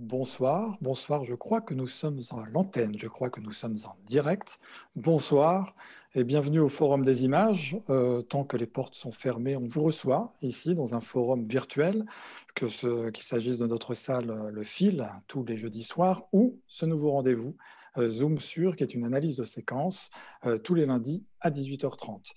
Bonsoir, bonsoir, je crois que nous sommes à l'antenne, je crois que nous sommes en direct. Bonsoir et bienvenue au Forum des images. Tant que les portes sont fermées, on vous reçoit ici dans un forum virtuel, qu'il s'agisse de notre salle Le Fil tous les jeudis soirs ou ce nouveau rendez-vous Zoom sur, qui est une analyse de séquence tous les lundis à 18h30.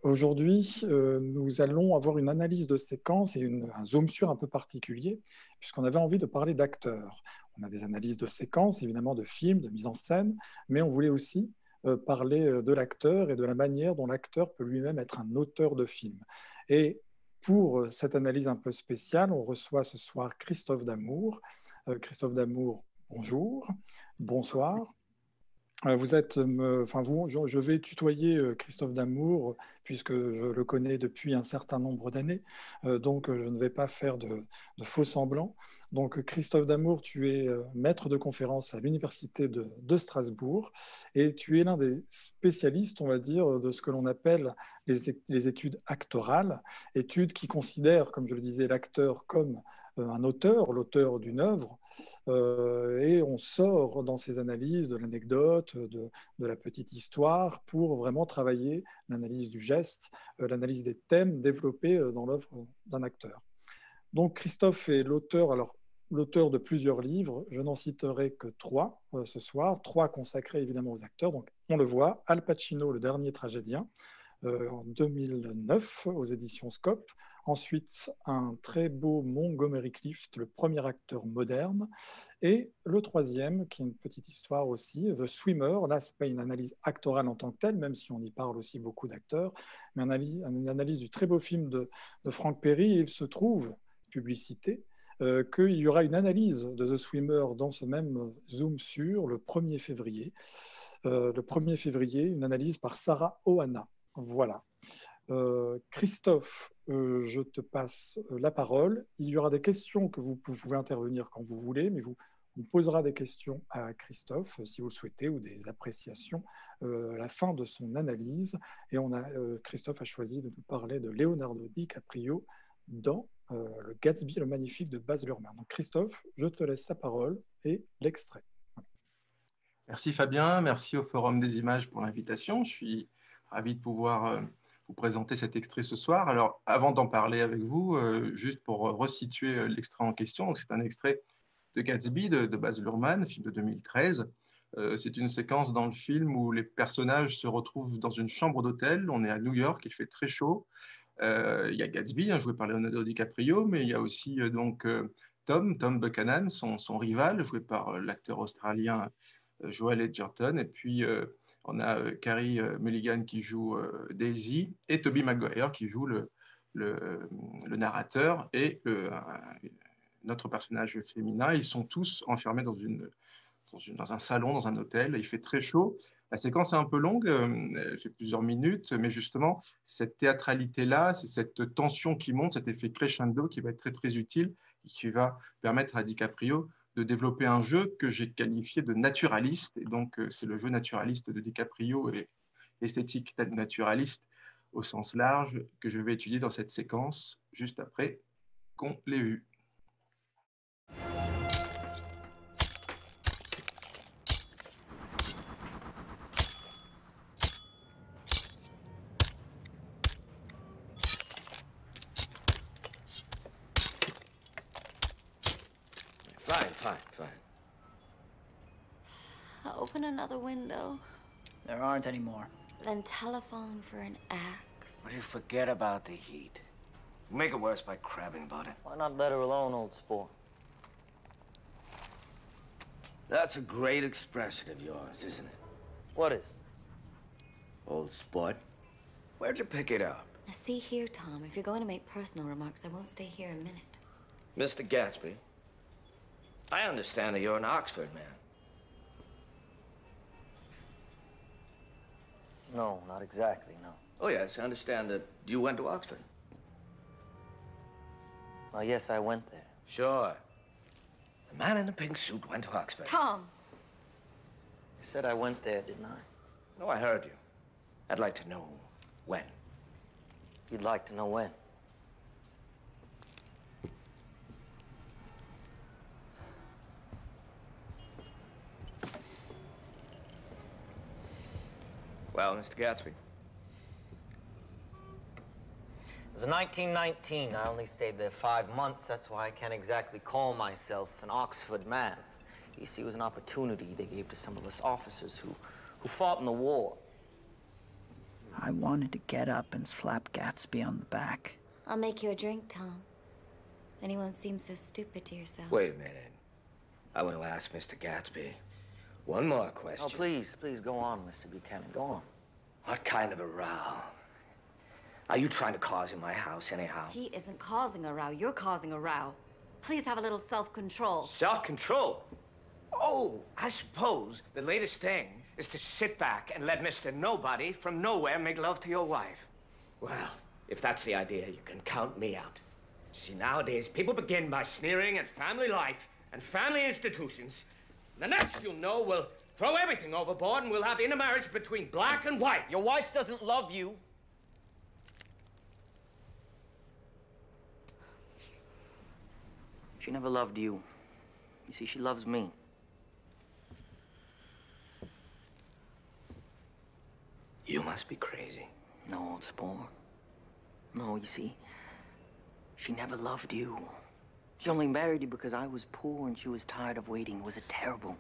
Aujourd'hui, nous allons avoir une analyse de séquence et un Zoom sur un peu particulier, puisqu'on avait envie de parler d'acteurs. On a des analyses de séquences, évidemment, de films, de mise en scène, mais on voulait aussi parler de l'acteur et de la manière dont l'acteur peut lui-même être un auteur de film. Et pour cette analyse un peu spéciale, on reçoit ce soir Christophe Damour. Christophe Damour, bonjour, bonsoir. Vous êtes, enfin vous, je vais tutoyer Christophe Damour puisque je le connais depuis un certain nombre d'années, donc je ne vais pas faire de faux semblants. Donc Christophe Damour, tu es maître de conférence à l'université de Strasbourg et tu es l'un des spécialistes, on va dire, de ce que l'on appelle les études actorales, études qui considèrent, comme je le disais, l'acteur comme un auteur, l'auteur d'une œuvre, et on sort dans ces analyses de l'anecdote, de la petite histoire, pour vraiment travailler l'analyse du geste, l'analyse des thèmes développés dans l'œuvre d'un acteur. Donc Christophe est l'auteur, alors l'auteur de plusieurs livres, je n'en citerai que trois ce soir, trois consacrés évidemment aux acteurs. Donc on le voit, Al Pacino, le dernier tragédien, en 2009 aux éditions Scope. Ensuite, un très beau Montgomery Clift, le premier acteur moderne. Et le troisième, qui est une petite histoire aussi, The Swimmer. Là, ce n'est pas une analyse actorale en tant que telle, même si on y parle aussi beaucoup d'acteurs, mais une analyse du très beau film de Frank Perry. Et il se trouve, publicité, qu'il y aura une analyse de The Swimmer dans ce même Zoom sur le 1er février. Le 1er février, une analyse par Sarah Ohana. Voilà. Christophe, je te passe la parole. Il y aura des questions que vous pouvez intervenir quand vous voulez, mais on posera des questions à Christophe, si vous le souhaitez, ou des appréciations à la fin de son analyse. Et Christophe a choisi de nous parler de Leonardo DiCaprio dans Le Gatsby le Magnifique de Baz Luhrmann. Donc Christophe, je te laisse la parole et l'extrait. Merci Fabien, merci au Forum des images pour l'invitation. Je suis ravi de pouvoir vous présenter cet extrait ce soir. Alors, avant d'en parler avec vous, juste pour resituer l'extrait en question, c'est un extrait de Gatsby de Baz Luhrmann, film de 2013. C'est une séquence dans le film où les personnages se retrouvent dans une chambre d'hôtel. On est à New York, il fait très chaud. Il y a Gatsby, joué par Leonardo DiCaprio, mais il y a aussi Tom Buchanan, son rival, joué par l'acteur australien Joel Edgerton. Et puis, on a Carey Mulligan qui joue Daisy et Tobey Maguire qui joue le narrateur et notre personnage féminin. Ils sont tous enfermés dans un salon, dans un hôtel. Il fait très chaud. La séquence est un peu longue, elle fait plusieurs minutes, mais justement, cette théâtralité-là, c'est cette tension qui monte, cet effet crescendo qui va être très, très utile et qui va permettre à DiCaprio de développer un jeu que j'ai qualifié de naturaliste. Et donc, c'est le jeu naturaliste de DiCaprio et l'esthétique naturaliste au sens large que je vais étudier dans cette séquence juste après qu'on l'ait vu. Fine. Open another window. There aren't any more. Then telephone for an axe. Would you forget about the heat? Make it worse by crabbing about it. Why not let her alone, old sport? That's a great expression of yours, isn't it? What is? Old sport. Where'd you pick it up? Now, see here, Tom, if you're going to make personal remarks, I won't stay here a minute. Mr. Gatsby, I understand that you're an Oxford man. No, not exactly, no. Oh, yes, I understand that you went to Oxford. Well, yes, I went there. Sure. The man in the pink suit went to Oxford. Tom! I said I went there, didn't I? No, I heard you. I'd like to know when. You'd like to know when? Well, Mr. Gatsby. It was in 1919. I only stayed there 5 months. That's why I can't exactly call myself an Oxford man. You see, it was an opportunity they gave to some of us officers who fought in the war. I wanted to get up and slap Gatsby on the back. I'll make you a drink, Tom. Anyone seem so stupid to yourself? Wait a minute. I want to ask Mr. Gatsby one more question. Oh, please, please, go on, Mr. Buchanan, go on. What kind of a row are you trying to cause in my house, anyhow? He isn't causing a row. You're causing a row. Please have a little self-control. Self-control? Oh, I suppose the latest thing is to sit back and let Mr. Nobody from nowhere make love to your wife. Well, if that's the idea, you can count me out. See, nowadays, people begin by sneering at family life and family institutions. The next you'll know, we'll throw everything overboard and we'll have intermarriage between black and white. Your wife doesn't love you. She never loved you. You see, she loves me. You must be crazy. No, old sport. No, you see, she never loved you. She only married you because I was poor and she was tired of waiting. It was a terrible,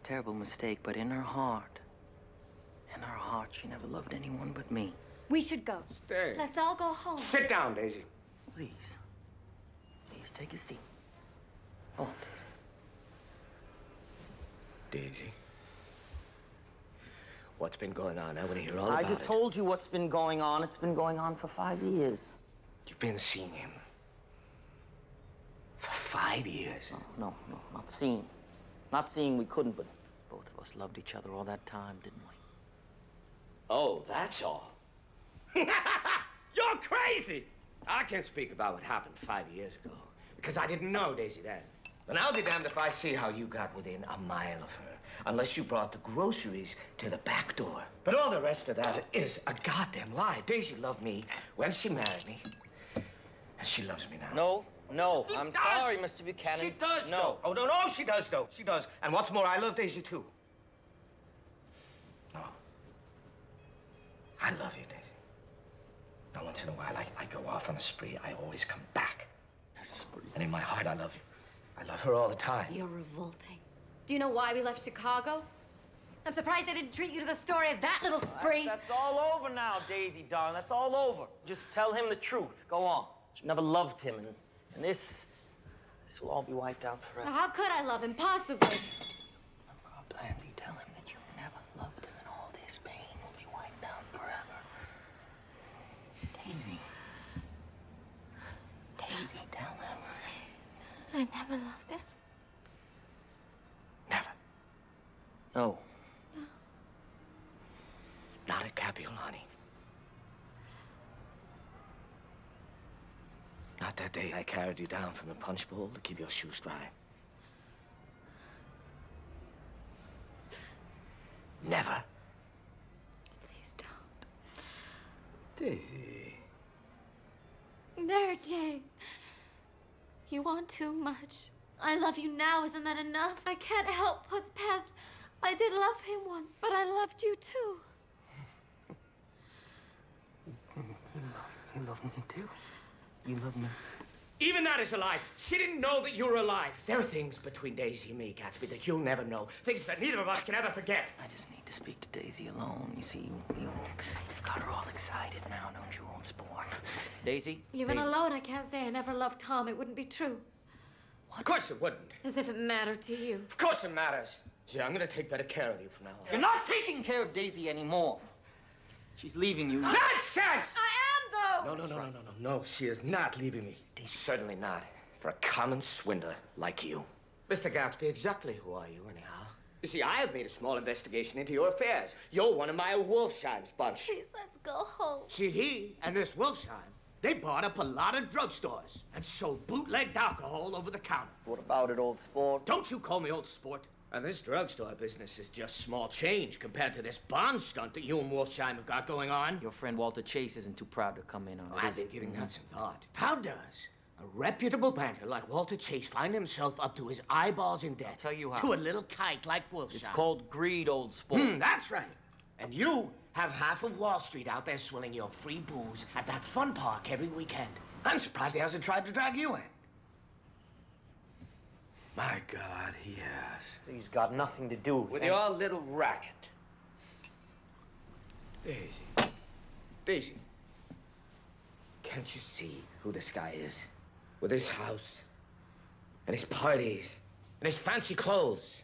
terrible mistake. But in her heart, she never loved anyone but me. We should go. Stay. Let's all go home. Sit down, Daisy. Please. Please, take a seat. Go on, Daisy. Daisy. What's been going on? I want to hear all about it. I just told you what's been going on. It's been going on for 5 years. You've been seeing him for 5 years. No, not seeing. Not seeing we couldn't, but both of us loved each other all that time, didn't we? Oh, that's all. You're crazy! I can't speak about what happened 5 years ago, because I didn't know Daisy then. And I'll be damned if I see how you got within a mile of her, unless you brought the groceries to the back door. But all the rest of that is a goddamn lie. Daisy loved me when she married me, and she loves me now. No, She I'm does. sorry, Mr. Buchanan. She does, No. though. Oh, no, she does, though. She does. And what's more, I love Daisy, too. No. I love you, Daisy. Now, once in a while, I go off on a spree. I always come back. And in my heart, I love you. I love her all the time. You're revolting. Do you know why we left Chicago? I'm surprised they didn't treat you to the story of that little spree. That's all over now, Daisy, darling. That's all over. Just tell him the truth. Go on. She never loved him, and this will all be wiped out forever. How could I love him, possibly? Blandy, tell him that you never loved him, and all this pain will be wiped out forever. Daisy. Daisy, tell him. I never loved him. Never. No. Not at Capiolani. Not that day I carried you down from the punch bowl to keep your shoes dry. Never. Please don't. Daisy. Mary Jane. You want too much. I love you now, isn't that enough? I can't help what's past. I did love him once, but I loved you too. You love me too. You love me. Even that is a lie. She didn't know that you were alive. There are things between Daisy and me, Gatsby, that you'll never know. Things that neither of us can ever forget. I just need to speak to Daisy alone. You see, you've got her all excited now, don't you, old sport? Daisy? Even Daisy. alone, I can't say I never loved Tom. It wouldn't be true. Of course it wouldn't. As if it mattered to you. Of course it matters. See, I'm gonna take better care of you from now on. You're not taking care of Daisy anymore. She's leaving you. Nonsense! I am, though! No, she is not leaving me. Certainly not. For a common swindler like you. Mr. Gatsby, exactly who are you, anyhow? You see, I have made a small investigation into your affairs. You're one of my Wolfsheim's bunch. Please, let's go home. See, he and this Wolfsheim, they bought up a lot of drugstores and sold bootlegged alcohol over the counter. What about it, old sport? Don't you call me old sport. And this drugstore business is just small change compared to this bond stunt that you and Wolfsheim have got going on. Your friend Walter Chase isn't too proud to come in on it. I've been giving that some thought. How does a reputable banker like Walter Chase find himself up to his eyeballs in debt? I'll tell you how. To a little kite like Wolfsheim. It's called greed, old sport. That's right. And you have half of Wall Street out there swilling your free booze at that fun park every weekend. I'm surprised he hasn't tried to drag you in. My God, he has. He's got nothing to do With your little racket. Daisy. Daisy. Can't you see who this guy is? With his house, and his parties, and his fancy clothes.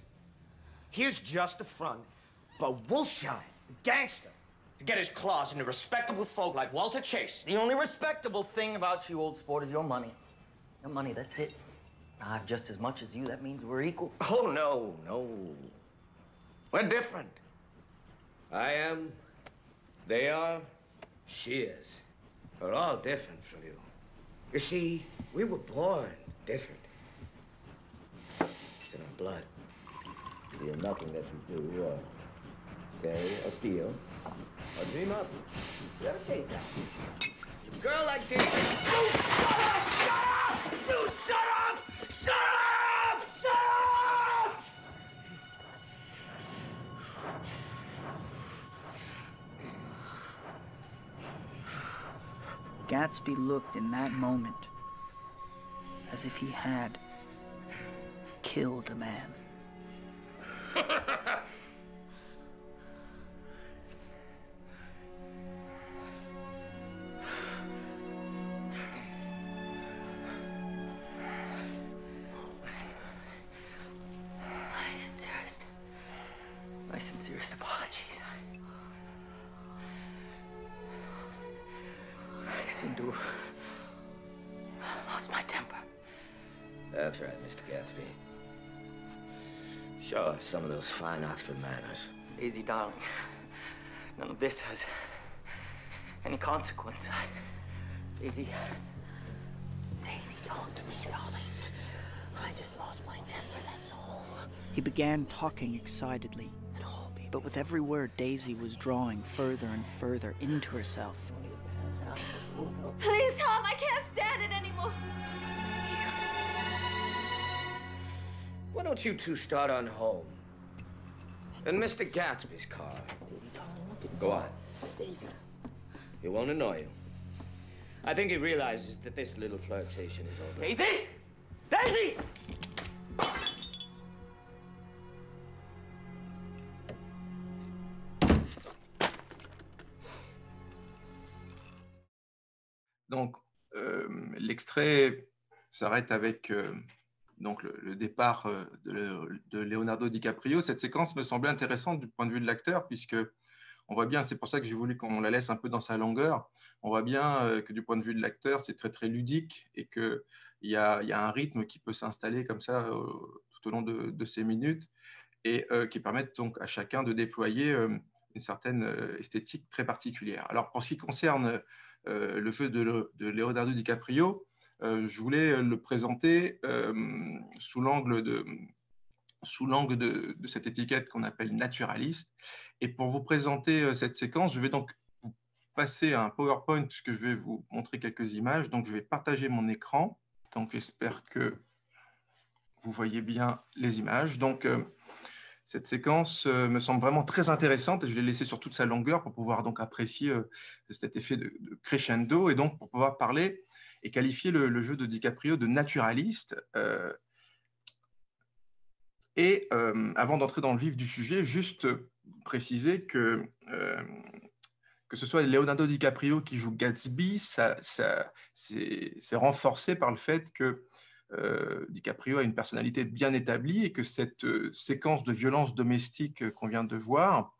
Here's just the front for Wolfshine, gangster, to get his claws into respectable folk like Walter Chase. The only respectable thing about you, old sport, is your money. Your money, that's it. I have just as much as you. That means we're equal. Oh, no, no. We're different. I am, they are, she is. We're all different from you. You see, we were born different. It's in our blood. There's nothing that you do, say, or steal, or dream up. You ever chase that? A girl like this. You shut up! Shut up! You shut up! Shut up! Shut up! Gatsby looked in that moment as if he had killed a man. My sincerest apologies. I seem to have lost my temper. That's right, Mr. Gatsby. Show us some of those fine Oxford manners. Daisy, darling, none of this has any consequence. Daisy, talk to me, darling. I just lost my temper, that's all. He began talking excitedly, but with every word, Daisy was drawing further and further into herself. Please, Tom, I can't stand it anymore. Why don't you two start on home? In Mr. Gatsby's car. Go on. It won't annoy you. I think he realizes that this little flirtation is over. Daisy! Daisy! Donc, l'extrait s'arrête avec donc le départ de Leonardo DiCaprio. Cette séquence me semblait intéressante du point de vue de l'acteur, puisque on voit bien, c'est pour ça que j'ai voulu qu'on la laisse un peu dans sa longueur, on voit bien que du point de vue de l'acteur, c'est très très ludique et qu'il y a un rythme qui peut s'installer comme ça tout au long de ces minutes et qui permettent donc à chacun de déployer une certaine esthétique très particulière. Alors pour ce qui concerne le jeu de Leonardo DiCaprio, je voulais le présenter sous l'angle de cette étiquette qu'on appelle naturaliste. Et pour vous présenter cette séquence, je vais donc vous passer un PowerPoint puisque je vais vous montrer quelques images. Donc je vais partager mon écran. Donc j'espère que vous voyez bien les images. Donc cette séquence me semble vraiment très intéressante et je l'ai laissée sur toute sa longueur pour pouvoir donc apprécier cet effet de crescendo et donc pour pouvoir parler et qualifier le jeu de DiCaprio de naturaliste. Avant d'entrer dans le vif du sujet, juste préciser que ce soit Leonardo DiCaprio qui joue Gatsby, c'est renforcé par le fait que DiCaprio a une personnalité bien établie et que cette séquence de violence domestique qu'on vient de voir,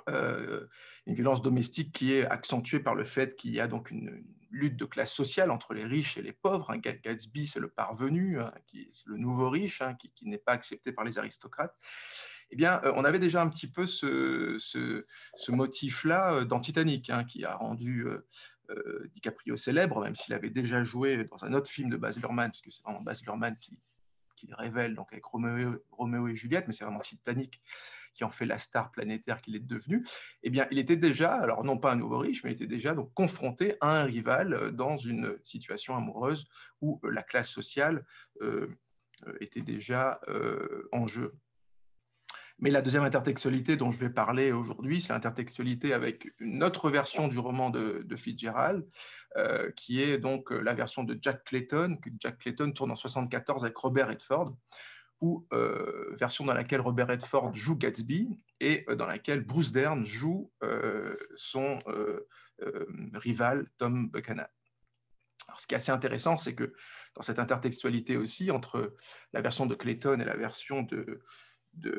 une violence domestique qui est accentuée par le fait qu'il y a donc une lutte de classe sociale entre les riches et les pauvres. Gatsby, c'est le parvenu, le nouveau riche, qui n'est pas accepté par les aristocrates. Eh bien, on avait déjà un petit peu ce motif-là dans Titanic, qui a rendu DiCaprio célèbre, même s'il avait déjà joué dans un autre film de Baz Luhrmann, parce que c'est vraiment Baz Luhrmann qui le révèle donc avec Roméo et Juliette, mais c'est vraiment Titanic qui en fait la star planétaire qu'il est devenu. Eh bien, il était déjà, alors non pas un nouveau riche, mais il était déjà donc confronté à un rival dans une situation amoureuse où la classe sociale était déjà en jeu. Mais la deuxième intertextualité dont je vais parler aujourd'hui, c'est l'intertextualité avec une autre version du roman de Fitzgerald, qui est donc la version de Jack Clayton, que Jack Clayton tourne en 1974 avec Robert Redford, version dans laquelle Robert Redford joue Gatsby et dans laquelle Bruce Dern joue son rival Tom Buchanan. Alors, ce qui est assez intéressant, c'est que dans cette intertextualité aussi, entre la version de Clayton et la version de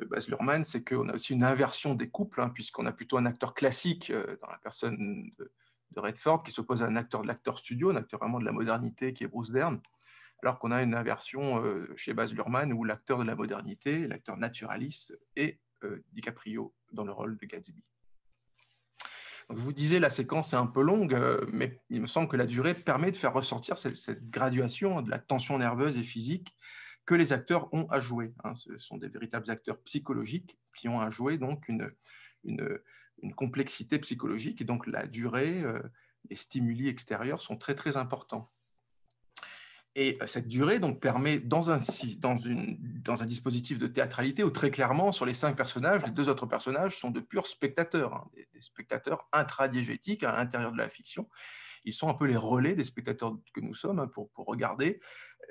Baz Luhrmann, c'est qu'on a aussi une inversion des couples, hein, puisqu'on a plutôt un acteur classique dans la personne de Redford qui s'oppose à un acteur de l'acteur studio, un acteur vraiment de la modernité qui est Bruce Dern, alors qu'on a une inversion chez Baz Luhrmann où l'acteur de la modernité, l'acteur naturaliste, est DiCaprio dans le rôle de Gatsby. Donc, je vous disais, la séquence est un peu longue, mais il me semble que la durée permet de faire ressortir cette graduation de la tension nerveuse et physique que les acteurs ont à jouer. Hein. Ce sont des véritables acteurs psychologiques qui ont à jouer donc une complexité psychologique, et donc la durée, les stimuli extérieurs sont très très importants. Et cette durée donc, permet, dans un dispositif de théâtralité, où très clairement, sur les 5 personnages, les 2 autres personnages sont de purs spectateurs, hein, des spectateurs intradiégétiques à l'intérieur de la fiction. Ils sont un peu les relais des spectateurs que nous sommes, hein, pour regarder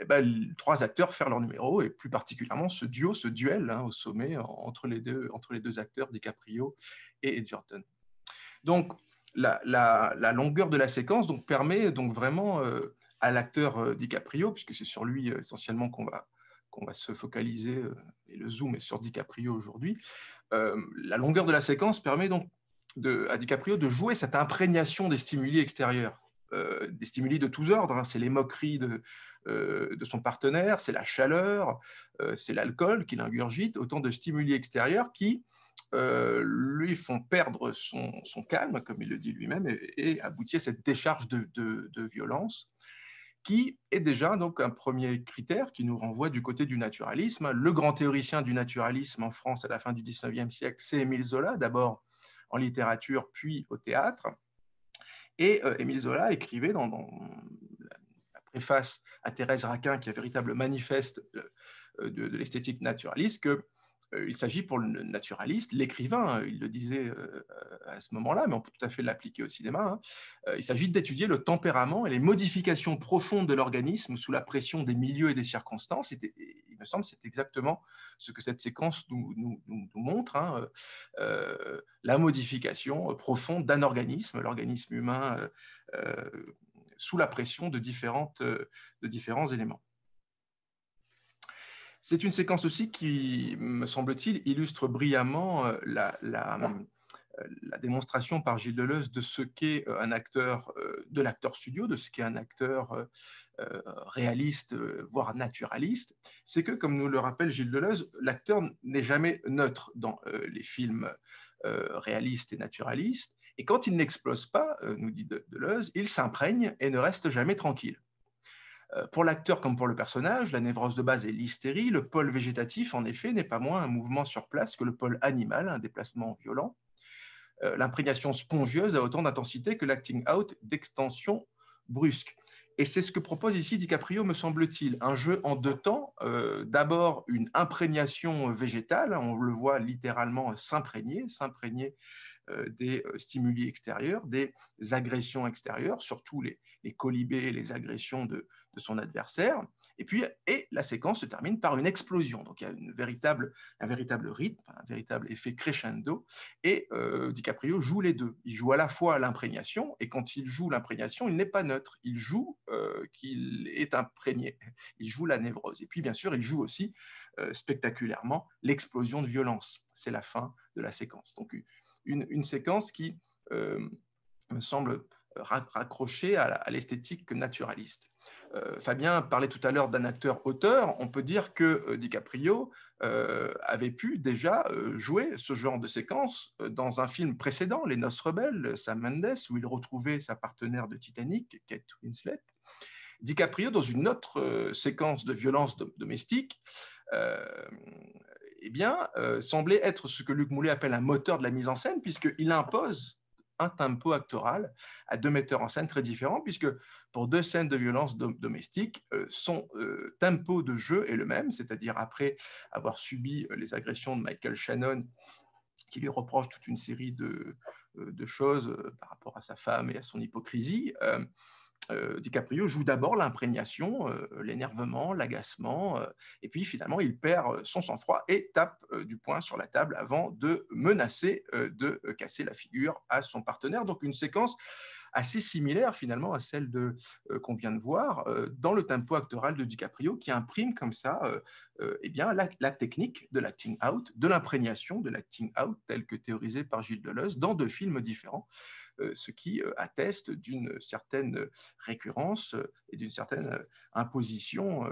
les 3 acteurs faire leur numéro, et plus particulièrement ce duel hein, au sommet entre les deux acteurs, DiCaprio et Edgerton. Donc, la longueur de la séquence donc, permet donc vraiment à l'acteur DiCaprio, puisque c'est sur lui essentiellement qu'on va se focaliser, et le zoom est sur DiCaprio aujourd'hui, la longueur de la séquence permet donc à DiCaprio de jouer cette imprégnation des stimuli extérieurs, des stimuli de tous ordres, hein. C'est les moqueries de son partenaire, c'est la chaleur, c'est l'alcool qu'il ingurgite, autant de stimuli extérieurs qui lui font perdre son calme, comme il le dit lui-même, et aboutit à cette décharge de violence, qui est déjà donc un premier critère qui nous renvoie du côté du naturalisme. Le grand théoricien du naturalisme en France à la fin du XIXe siècle, c'est Émile Zola, d'abord en littérature, puis au théâtre. Et Émile Zola écrivait dans la préface à Thérèse Raquin, qui est un véritable manifeste de l'esthétique naturaliste, qu'il s'agit pour le naturaliste, l'écrivain, il le disait à ce moment-là, mais on peut tout à fait l'appliquer au cinéma, hein, il s'agit d'étudier le tempérament et les modifications profondes de l'organisme sous la pression des milieux et des circonstances. Il me semble que c'est exactement ce que cette séquence nous montre, hein, la modification profonde d'un organisme, l'organisme humain, sous la pression de différents éléments. C'est une séquence aussi qui, me semble-t-il, illustre brillamment la démonstration par Gilles Deleuze de ce qu'est un acteur, de l'acteur studio, de ce qu'est un acteur réaliste, voire naturaliste. C'est que, comme nous le rappelle Gilles Deleuze, l'acteur n'est jamais neutre dans les films réalistes et naturalistes. Et quand il n'explose pas, nous dit Deleuze, il s'imprègne et ne reste jamais tranquille. Pour l'acteur comme pour le personnage, la névrose de base est l'hystérie. Le pôle végétatif, en effet, n'est pas moins un mouvement sur place que le pôle animal, un déplacement violent. L'imprégnation spongieuse a autant d'intensité que l'acting out d'extension brusque. Et c'est ce que propose ici DiCaprio, me semble-t-il, un jeu en 2 temps. D'abord, une imprégnation végétale, on le voit littéralement s'imprégner des stimuli extérieurs, des agressions extérieures, surtout les colibés, les agressions de son adversaire. Et la séquence se termine par une explosion. Donc il y a un véritable rythme, un véritable effet crescendo. Et DiCaprio joue les deux. Il joue à la fois l'imprégnation, et quand il joue l'imprégnation, il n'est pas neutre. Il joue qu'il est imprégné. Il joue la névrose. Et puis bien sûr, il joue aussi spectaculairement l'explosion de violence. C'est la fin de la séquence. Donc une séquence qui me semble raccrochée à l'esthétique naturaliste. Fabien parlait tout à l'heure d'un acteur-auteur. On peut dire que DiCaprio avait pu déjà jouer ce genre de séquence dans un film précédent, Les Noces rebelles, Sam Mendes, où il retrouvait sa partenaire de Titanic, Kate Winslet. DiCaprio, dans une autre séquence de violence domestique, semblait être ce que Luc Moulet appelle un moteur de la mise en scène, puisqu'il impose un tempo actoral à 2 metteurs en scène très différents, puisque pour 2 scènes de violence domestique, son tempo de jeu est le même, c'est-à-dire après avoir subi les agressions de Michael Shannon, qui lui reproche toute une série de choses par rapport à sa femme et à son hypocrisie. DiCaprio joue d'abord l'imprégnation, l'énervement, l'agacement, et puis finalement il perd son sang-froid et tape du poing sur la table avant de menacer de casser la figure à son partenaire. Donc une séquence assez similaire finalement à celle qu'on vient de voir dans le tempo actoral de DiCaprio, qui imprime comme ça eh bien, la technique de l'acting out, de l'imprégnation de l'acting out tel que théorisé par Gilles Deleuze dans 2 films différents, ce qui atteste d'une certaine récurrence et d'une certaine imposition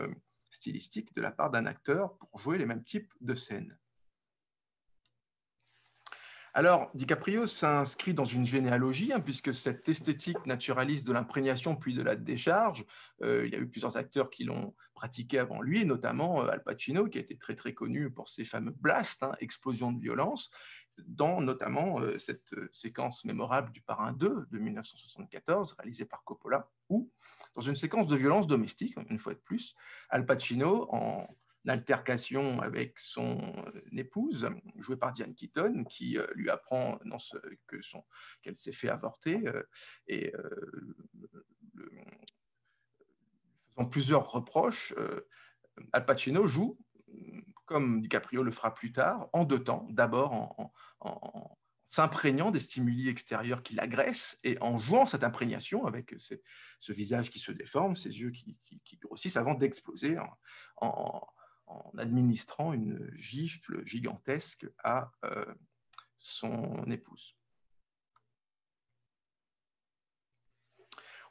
stylistique de la part d'un acteur pour jouer les mêmes types de scènes. Alors, DiCaprio s'inscrit dans une généalogie, hein, puisque cette esthétique naturaliste de l'imprégnation puis de la décharge, il y a eu plusieurs acteurs qui l'ont pratiqué avant lui, notamment Al Pacino, qui a été très très connu pour ses fameux blasts, hein, explosions de violence, dans notamment cette séquence mémorable du Parrain 2 de 1974, réalisée par Coppola, où, dans une séquence de violence domestique, une fois de plus, Al Pacino, en altercation avec son épouse, jouée par Diane Keaton, qui lui apprend qu'elle s'est fait avorter et faisant plusieurs reproches, Al Pacino joue, comme DiCaprio le fera plus tard, en 2 temps. D'abord en s'imprégnant des stimuli extérieurs qui l'agressent et en jouant cette imprégnation avec ce visage qui se déforme, ses yeux qui grossissent avant d'exploser en administrant une gifle gigantesque à son épouse.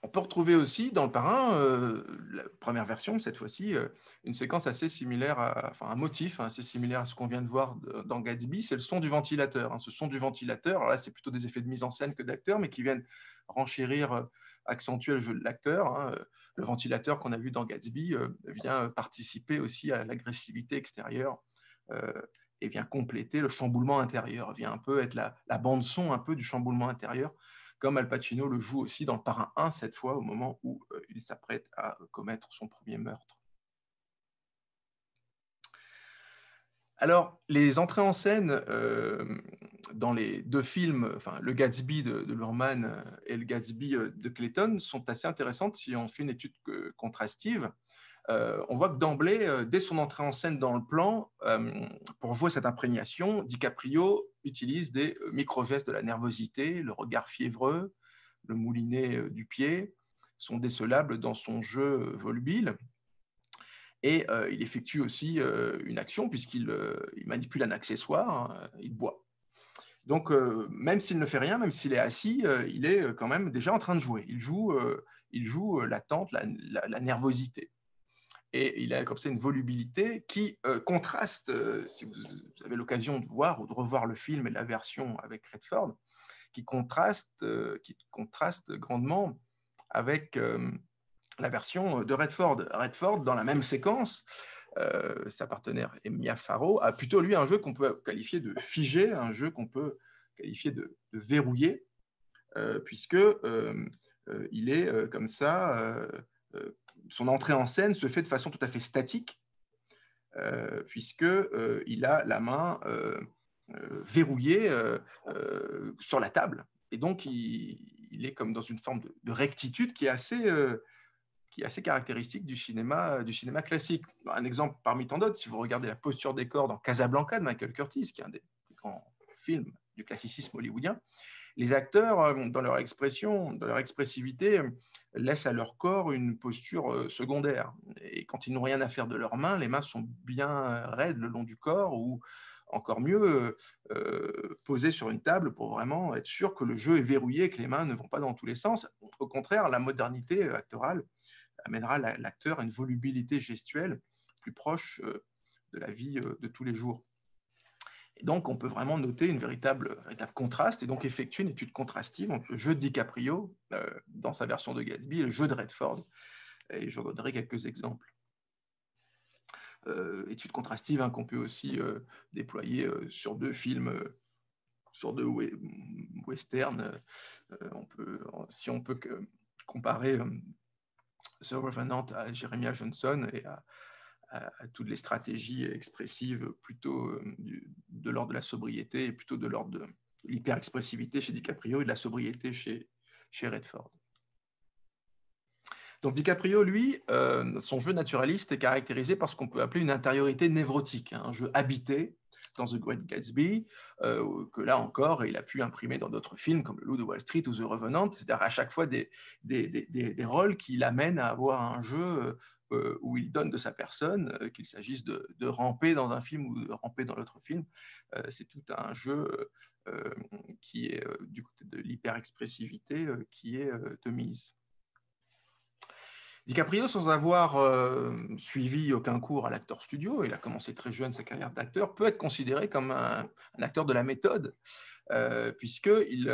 On peut retrouver aussi dans Le Parrain, la première version, cette fois-ci, une séquence assez similaire, un motif assez similaire à ce qu'on vient de voir dans Gatsby, c'est le son du ventilateur. Ce son du ventilateur, alors là, c'est plutôt des effets de mise en scène que d'acteurs, mais qui viennent renchérir, accentuer le jeu de l'acteur. Le ventilateur qu'on a vu dans Gatsby vient participer aussi à l'agressivité extérieure et vient compléter le chamboulement intérieur, vient un peu être la bande-son un peu du chamboulement intérieur, comme Al Pacino le joue aussi dans Le Parrain 1, cette fois, au moment où il s'apprête à commettre son premier meurtre. Alors, les entrées en scène dans les 2 films, le Gatsby de Luhrmann et le Gatsby de Clayton, sont assez intéressantes si on fait une étude contrastive. On voit que d'emblée, dès son entrée en scène dans le plan, pour jouer cette imprégnation, DiCaprio utilise des micro-gestes de la nervosité, le regard fiévreux, le moulinet du pied, sont décelables dans son jeu volubile. Et il effectue aussi une action puisqu'il manipule un accessoire, il boit. Donc, même s'il ne fait rien, même s'il est assis, il est quand même déjà en train de jouer. Il joue l'attente, la nervosité. Et il a comme ça une volubilité qui contraste, si vous avez l'occasion de voir ou de revoir le film et la version avec Redford, qui contraste grandement avec la version de Redford. Redford, dans la même séquence, sa partenaire Mia Farrow a plutôt lui un jeu qu'on peut qualifier de figé, un jeu qu'on peut qualifier de verrouillé, puisque il est comme ça. Son entrée en scène se fait de façon tout à fait statique, puisqu'il a la main verrouillée sur la table. Et donc, il est comme dans une forme de rectitude qui est assez caractéristique du cinéma classique. Un exemple parmi tant d'autres, si vous regardez la posture des corps dans Casablanca de Michael Curtis, qui est un des plus grands films du classicisme hollywoodien, les acteurs, dans leur expression, dans leur expressivité, laissent à leur corps une posture secondaire. Et quand ils n'ont rien à faire de leurs mains, les mains sont bien raides le long du corps ou encore mieux posées sur une table pour vraiment être sûr que le jeu est verrouillé et que les mains ne vont pas dans tous les sens. Au contraire, la modernité actorale amènera l'acteur à une volubilité gestuelle plus proche de la vie de tous les jours. Et donc, on peut vraiment noter un véritable contraste et donc effectuer une étude contrastive entre le jeu de DiCaprio dans sa version de Gatsby et le jeu de Redford. Et je donnerai quelques exemples. Étude contrastive qu'on peut aussi déployer sur 2 films sorte de western. Si on peut comparer The Revenant à Jeremiah Johnson et à toutes les stratégies expressives plutôt de l'ordre de la sobriété et plutôt de l'ordre de l'hyper-expressivité chez DiCaprio et de la sobriété chez Redford. Donc DiCaprio, lui, son jeu naturaliste est caractérisé par ce qu'on peut appeler une intériorité névrotique, un jeu habité dans The Great Gatsby, que là encore, il a pu imprimer dans d'autres films comme Le Loup de Wall Street ou The Revenant, c'est-à-dire à chaque fois des rôles qui l'amènent à avoir un jeu où il donne de sa personne, qu'il s'agisse de ramper dans un film ou de ramper dans l'autre film. C'est tout un jeu qui est du côté de l'hyper-expressivité qui est de mise. DiCaprio, sans avoir suivi aucun cours à l'acteur studio, il a commencé très jeune sa carrière d'acteur, peut être considéré comme un acteur de la méthode, puisqu'il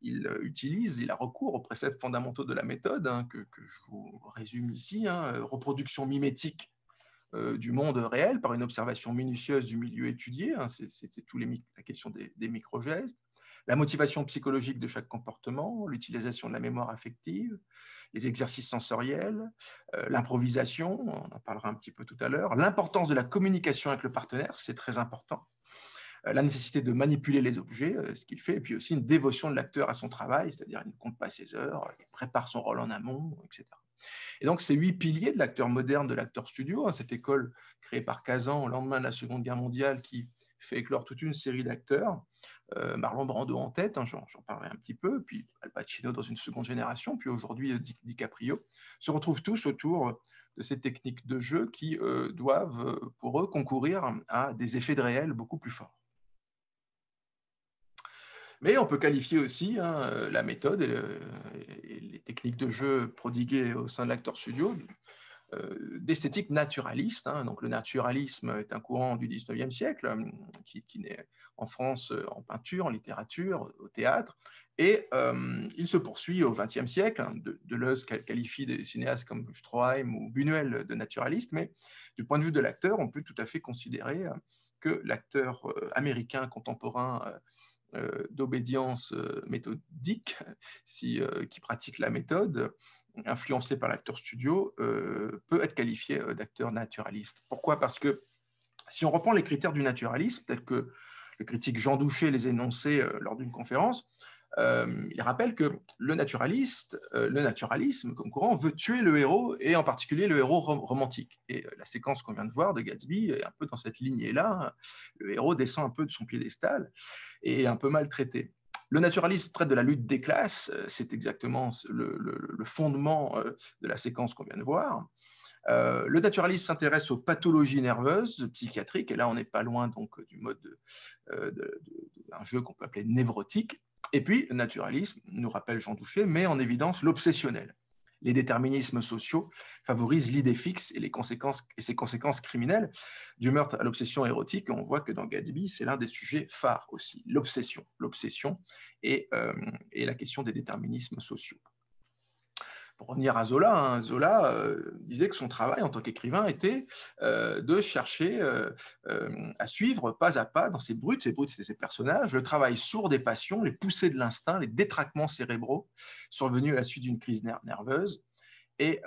il a recours aux préceptes fondamentaux de la méthode, que je vous résume ici, reproduction mimétique du monde réel par une observation minutieuse du milieu étudié, c'est tout la question des micro-gestes, la motivation psychologique de chaque comportement, l'utilisation de la mémoire affective, les exercices sensoriels, l'improvisation, on en parlera un petit peu tout à l'heure, l'importance de la communication avec le partenaire, c'est très important, la nécessité de manipuler les objets, ce qu'il fait, et puis aussi une dévotion de l'acteur à son travail, c'est-à-dire il ne compte pas ses heures, il prépare son rôle en amont, etc. Et donc, ces 8 piliers de l'acteur moderne, de l'acteur studio, cette école créée par Kazan au lendemain de la Seconde Guerre mondiale qui fait éclore toute une série d'acteurs, Marlon Brando en tête, j'en parlerai un petit peu, puis Al Pacino dans une seconde génération, puis aujourd'hui DiCaprio, se retrouvent tous autour de ces techniques de jeu qui doivent, pour eux, concourir à des effets de réel beaucoup plus forts. Mais on peut qualifier aussi la méthode et les techniques de jeu prodiguées au sein de l'acteur studio d'esthétique naturaliste. Donc le naturalisme est un courant du 19e siècle qui naît en France en peinture, en littérature, au théâtre, et il se poursuit au XXe siècle. Deleuze qualifie des cinéastes comme Stroheim ou Buñuel de naturalistes, mais du point de vue de l'acteur, on peut tout à fait considérer que l'acteur américain contemporain d'obédience méthodique, qui pratique la méthode, influencé par l'acteur studio, peut être qualifié d'acteur naturaliste. Pourquoi? Parce que si on reprend les critères du naturalisme, tels que le critique Jean Douché les énonçait lors d'une conférence, il rappelle que le naturalisme comme courant veut tuer le héros, et en particulier le héros romantique. Et la séquence qu'on vient de voir de Gatsby est un peu dans cette lignée-là. Le héros descend un peu de son piédestal et est un peu maltraité. Le naturalisme traite de la lutte des classes, c'est exactement le fondement de la séquence qu'on vient de voir. Le naturalisme s'intéresse aux pathologies nerveuses, psychiatriques, et là on n'est pas loin donc du mode d'un jeu qu'on peut appeler névrotique. Et puis le naturalisme, nous rappelle Jean Douché, met en évidence l'obsessionnel. Les déterminismes sociaux favorisent l'idée fixe et ses conséquences criminelles, du meurtre à l'obsession érotique. On voit que dans Gatsby, c'est l'un des sujets phares aussi, l'obsession et la question des déterminismes sociaux. Pour revenir à Zola, Zola disait que son travail en tant qu'écrivain était de chercher à suivre pas à pas dans ces brutes et ces personnages, le travail sourd des passions, les poussées de l'instinct, les détraquements cérébraux survenus à la suite d'une crise nerveuse, et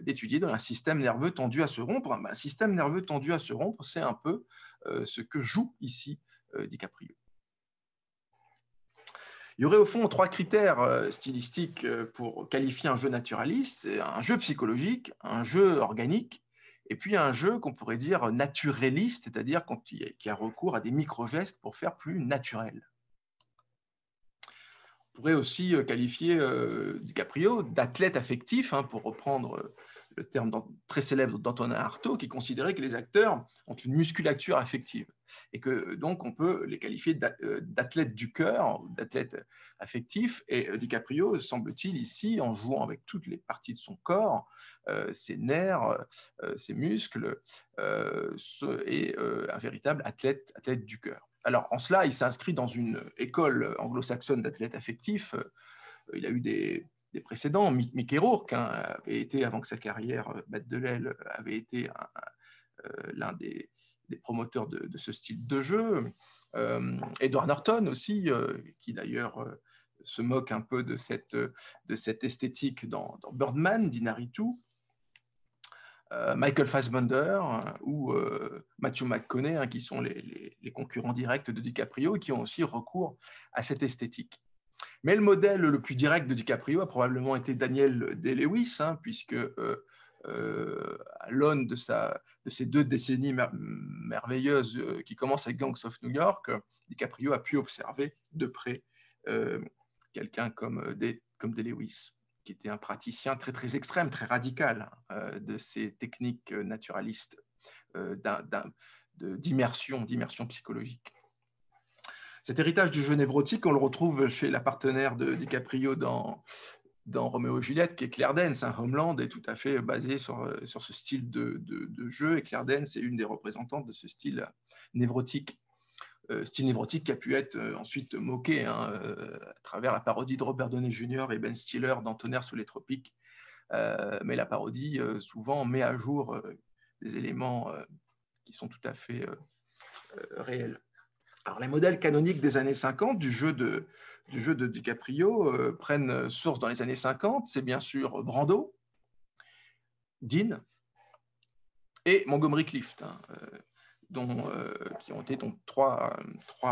d'étudier dans un système nerveux tendu à se rompre. Un système nerveux tendu à se rompre, c'est un peu ce que joue ici DiCaprio. Il y aurait au fond 3 critères stylistiques pour qualifier un jeu naturaliste: un jeu psychologique, un jeu organique, et puis un jeu qu'on pourrait dire naturaliste, c'est-à-dire qui a recours à des micro-gestes pour faire plus naturel. On pourrait aussi qualifier DiCaprio d'athlète affectif, pour reprendre le terme très célèbre d'Antonin Artaud, qui considérait que les acteurs ont une musculature affective et que donc on peut les qualifier d'athlètes du cœur, d'athlètes affectifs. Et DiCaprio, semble-t-il ici, en jouant avec toutes les parties de son corps, ses nerfs, ses muscles, est un véritable athlète du cœur. Alors, en cela, il s'inscrit dans une école anglo-saxonne d'athlètes affectifs. Il a eu des précédents. Mickey Rourke avait été, avant que sa carrière batte de l'aile, avait été l'un des promoteurs de ce style de jeu. Edward Norton aussi, qui d'ailleurs se moque un peu de cette esthétique dans Birdman d'Inarritu, Michael Fassbender ou Matthew McConaughey, hein, qui sont les concurrents directs de DiCaprio et qui ont aussi recours à cette esthétique. Mais le modèle le plus direct de DiCaprio a probablement été Daniel Day-Lewis, hein, puisque à l'aune de ces 2 décennies merveilleuses qui commencent avec Gangs of New York, DiCaprio a pu observer de près quelqu'un comme Day-Lewis, qui était un praticien très, très extrême, très radical de ces techniques naturalistes d'immersion psychologique. Cet héritage du jeu névrotique, on le retrouve chez la partenaire de DiCaprio dans Roméo et Juliette, qui est Claire Danes. Homeland est tout à fait basé sur ce style de jeu, et Claire Danes est une des représentantes de ce style névrotique. Style névrotique qui a pu être ensuite moqué à travers la parodie de Robert Downey Jr. et Ben Stiller dans Tonnerre sous les tropiques. Mais la parodie souvent met à jour des éléments qui sont tout à fait réels. Alors, les modèles canoniques des années 50 du jeu de DiCaprio prennent source dans les années 50. C'est bien sûr Brando, Dean et Montgomery Clift, hein, qui ont été donc trois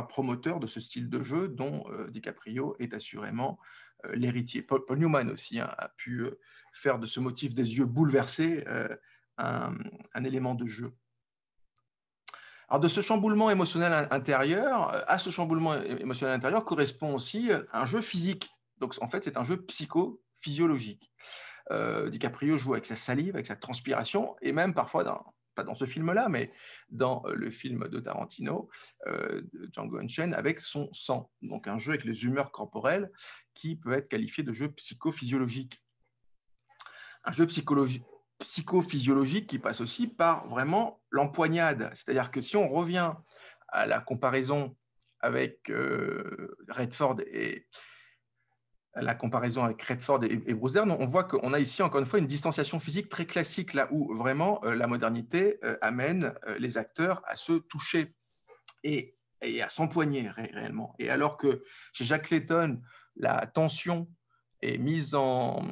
promoteurs de ce style de jeu, dont DiCaprio est assurément l'héritier. Paul Newman aussi, hein, a pu faire de ce motif des yeux bouleversés un élément de jeu. Alors, de ce chamboulement émotionnel intérieur, à ce chamboulement émotionnel intérieur correspond aussi un jeu physique. Donc, en fait, c'est un jeu psychophysiologique. DiCaprio joue avec sa salive, avec sa transpiration, et même parfois, pas dans ce film-là, mais dans le film de Tarantino, Django Unchained, avec son sang. Donc, un jeu avec les humeurs corporelles qui peut être qualifié de jeu psychophysiologique. Un jeu psychophysiologique qui passe aussi par vraiment l'empoignade. C'est-à-dire que si on revient à la comparaison avec Redford et Bruce Dern, on voit qu'on a ici encore une fois une distanciation physique très classique, là où vraiment la modernité amène les acteurs à se toucher et à s'empoigner réellement. Et alors que chez Jack Clayton, la tension est mise en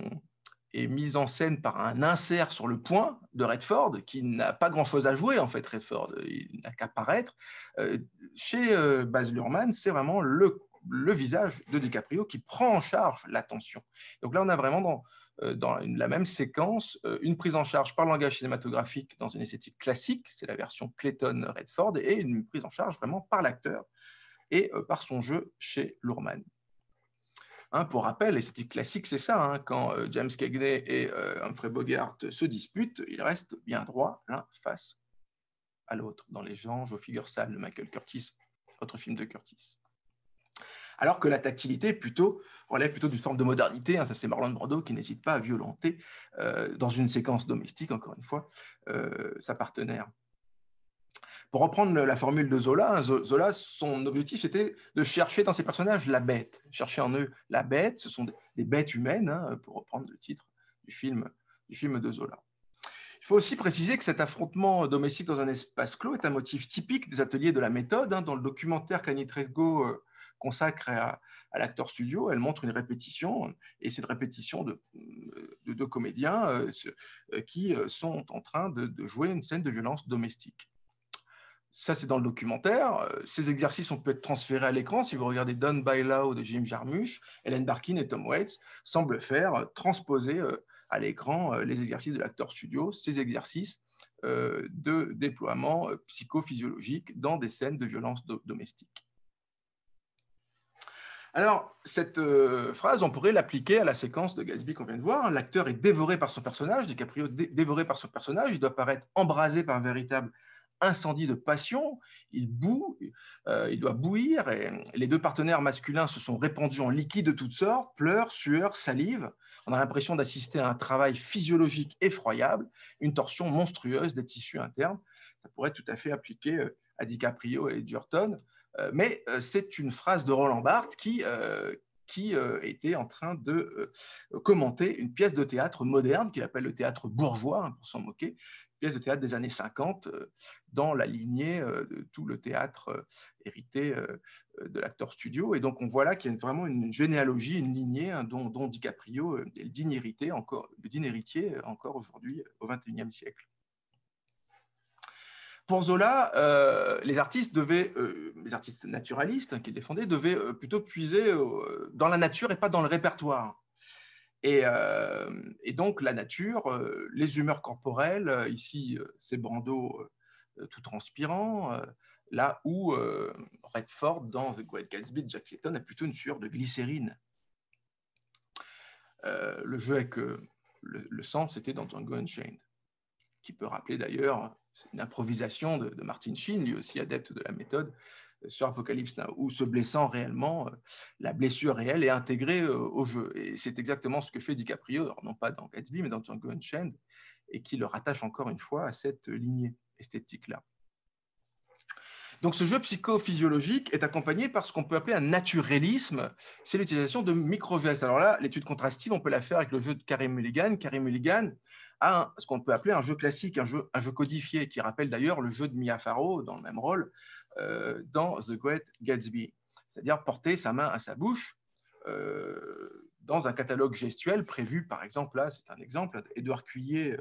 scène par un insert sur le poing de Redford, qui n'a pas grand-chose à jouer, en fait, Redford. Il n'a qu'à paraître. Chez Baz Luhrmann, c'est vraiment le visage de DiCaprio qui prend en charge la tension. Donc là, on a vraiment dans la même séquence une prise en charge par le langage cinématographique dans une esthétique classique, c'est la version Clayton-Redford, et une prise en charge vraiment par l'acteur et par son jeu chez Luhrmann. Hein, pour rappel, l'esthétique classique, c'est ça. Hein, quand James Cagney et Humphrey Bogart se disputent, ils restent bien droits l'un face à l'autre, dans Les Anges aux figures sales de Michael Curtis, autre film de Curtis. Alors que la tactilité relève plutôt d'une forme de modernité. Hein, ça, c'est Marlon Brando qui n'hésite pas à violenter, dans une séquence domestique, encore une fois, sa partenaire. Pour reprendre la formule de Zola, hein, Zola, son objectif, c'était de chercher dans ses personnages la bête. Chercher en eux la bête, ce sont des bêtes humaines, hein, pour reprendre le titre du film de Zola. Il faut aussi préciser que cet affrontement domestique dans un espace clos est un motif typique des ateliers de la méthode. Hein, dans le documentaire qu'Annie Tresgo consacre à l'acteur studio, elle montre une répétition, et cette répétition de deux comédiens qui sont en train de jouer une scène de violence domestique. Ça, c'est dans le documentaire. Ces exercices ont pu être transférés à l'écran. Si vous regardez Done by Law de Jim Jarmusch, Ellen Barkin et Tom Waits semblent transposer à l'écran les exercices de l'acteur studio, ces exercices de déploiement psychophysiologique dans des scènes de violence domestique. Alors, cette phrase, on pourrait l'appliquer à la séquence de Gatsby qu'on vient de voir. L'acteur est dévoré par son personnage, DiCaprio dévoré par son personnage, il doit paraître embrasé par un véritable incendie de passion, il doit bouillir, et les deux partenaires masculins se sont répandus en liquides de toutes sortes, pleurs, sueur, salive. On a l'impression d'assister à un travail physiologique effroyable, une torsion monstrueuse des tissus internes. Ça pourrait être tout à fait appliqué à DiCaprio et Edgerton, mais c'est une phrase de Roland Barthes qui était en train de commenter une pièce de théâtre moderne qu'il appelle le théâtre bourgeois, hein, pour s'en moquer, pièce de théâtre des années 50 dans la lignée de tout le théâtre hérité de l'acteur studio. Et donc, on voit là qu'il y a vraiment une généalogie, une lignée dont DiCaprio est le digne héritier encore aujourd'hui au XXIe siècle. Pour Zola, les artistes naturalistes qu'il défendait devaient plutôt puiser dans la nature et pas dans le répertoire. Et donc, la nature, les humeurs corporelles, ici, c'est Brando tout transpirant, là où Redford, dans The Great Gatsby de Jack Clayton, a plutôt une sueur de glycérine. Le jeu avec le sang, c'était dans Django Unchained, qui peut rappeler d'ailleurs une improvisation de Martin Sheen, lui aussi adepte de la méthode, sur Apocalypse Now, où se blessant réellement, la blessure réelle est intégrée au jeu. Et c'est exactement ce que fait DiCaprio, alors non pas dans Gatsby, mais dans Django Unchained, et qui le rattache encore une fois à cette lignée esthétique-là. Donc ce jeu psychophysiologique est accompagné par ce qu'on peut appeler un naturalisme, c'est l'utilisation de micro-gestes. Alors là, l'étude contrastive, on peut la faire avec le jeu de Carey Mulligan. Carey Mulligan a ce qu'on peut appeler un jeu classique, un jeu codifié, qui rappelle d'ailleurs le jeu de Mia Farrow dans le même rôle dans The Great Gatsby, c'est-à-dire porter sa main à sa bouche dans un catalogue gestuel prévu, par exemple, là c'est un exemple, Édouard Cuillet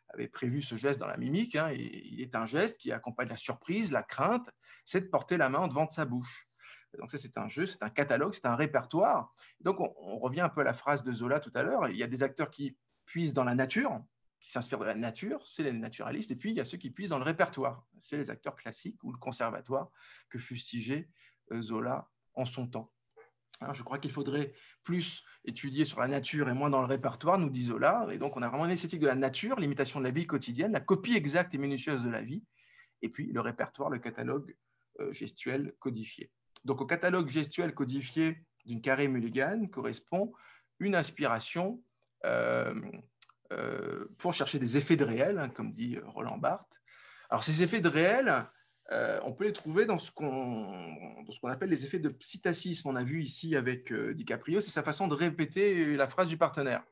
avait prévu ce geste dans la mimique, hein, et il est un geste qui accompagne la surprise, la crainte, c'est de porter la main en devant de sa bouche. Donc ça, c'est un jeu, c'est un catalogue, c'est un répertoire. Donc on revient un peu à la phrase de Zola tout à l'heure, il y a des acteurs qui puisent dans la nature, qui s'inspirent de la nature, c'est les naturalistes, et puis il y a ceux qui puisent dans le répertoire, c'est les acteurs classiques ou le conservatoire que fustigeait Zola en son temps. Alors, je crois qu'il faudrait plus étudier sur la nature et moins dans le répertoire, nous dit Zola. Et donc, on a vraiment une esthétique de la nature, l'imitation de la vie quotidienne, la copie exacte et minutieuse de la vie, et puis le répertoire, le catalogue gestuel codifié. Donc, au catalogue gestuel codifié d'une Carey Mulligan correspond une inspiration pour chercher des effets de réel, hein, comme dit Roland Barthes. Alors, ces effets de réel, on peut les trouver dans ce qu'on appelle les effets de psittacisme. On a vu ici avec DiCaprio, c'est sa façon de répéter la phrase du partenaire.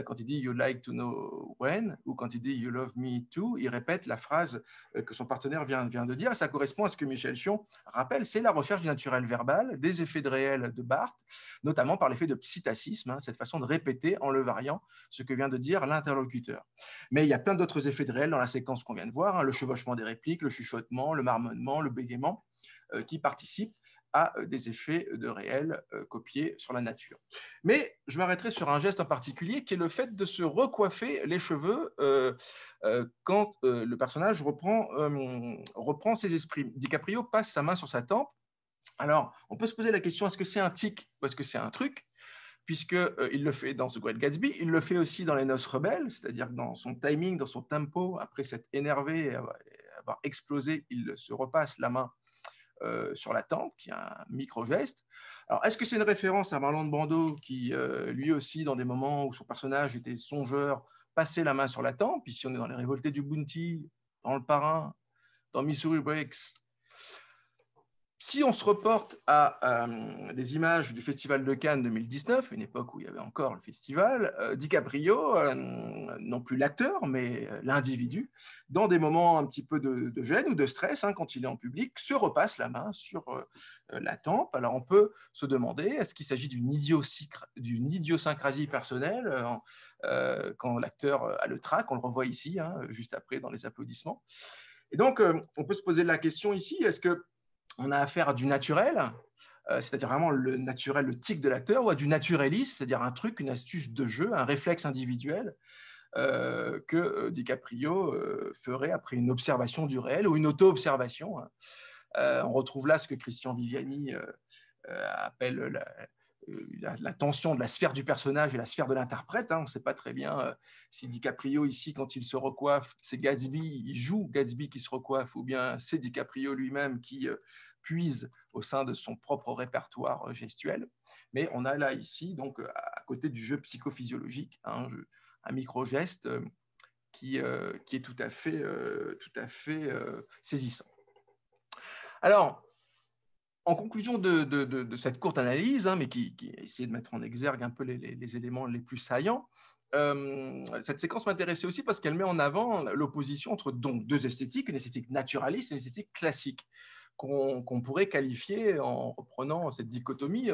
Quand il dit « you like to know when » ou quand il dit « you love me too », il répète la phrase que son partenaire vient de dire. Et ça correspond à ce que Michel Chion rappelle, c'est la recherche du naturel verbal, des effets de réel de Barthes, notamment par l'effet de psittacisme, hein, cette façon de répéter en le variant ce que vient de dire l'interlocuteur. Mais il y a plein d'autres effets de réel dans la séquence qu'on vient de voir, hein, le chevauchement des répliques, le chuchotement, le marmonnement, le bégaiement, qui participent à des effets de réel copiés sur la nature. Mais je m'arrêterai sur un geste en particulier qui est le fait de se recoiffer les cheveux quand le personnage reprend ses esprits. DiCaprio passe sa main sur sa tempe. Alors, on peut se poser la question, est-ce que c'est un tic ou est-ce que c'est un truc ? Puisqu'il le fait dans The Great Gatsby, il le fait aussi dans Les Noces rebelles, c'est-à-dire dans son timing, dans son tempo, après s'être énervé et avoir explosé, il se repasse la main sur la tempe, qui est un micro-geste. Alors, est-ce que c'est une référence à Marlon Brando, qui, lui aussi, dans des moments où son personnage était songeur, passait la main sur la tempe? Ici, on est dans Les Révoltés du Bounty, dans Le Parrain, dans Missouri Breaks. Si on se reporte à des images du Festival de Cannes 2019, une époque où il y avait encore le festival, DiCaprio, non plus l'acteur, mais l'individu, dans des moments un petit peu de gêne ou de stress, hein, quand il est en public, se repasse la main sur la tempe. Alors on peut se demander, est-ce qu'il s'agit d'une idiosyncrasie personnelle quand l'acteur a le trac, on le revoit ici, hein, juste après dans les applaudissements. Et donc on peut se poser la question ici, est-ce que on a affaire à du naturel, c'est-à-dire vraiment le naturel, le tic de l'acteur, ou à du naturalisme, c'est-à-dire un truc, une astuce de jeu, un réflexe individuel que DiCaprio ferait après une observation du réel ou une auto-observation. On retrouve là ce que Christian Viviani appelle la tension de la sphère du personnage et la sphère de l'interprète. Hein. On ne sait pas très bien si DiCaprio, ici, quand il se recoiffe, c'est Gatsby, il joue Gatsby qui se recoiffe, ou bien c'est DiCaprio lui-même qui puise au sein de son propre répertoire gestuel. Mais on a là, ici, donc, à côté du jeu psychophysiologique, un micro-geste qui est tout à fait saisissant. Alors, en conclusion de cette courte analyse, hein, mais qui essaie de mettre en exergue un peu les éléments les plus saillants, cette séquence m'intéressait aussi parce qu'elle met en avant l'opposition entre donc deux esthétiques, une esthétique naturaliste et une esthétique classique, qu'on pourrait qualifier, en reprenant cette dichotomie,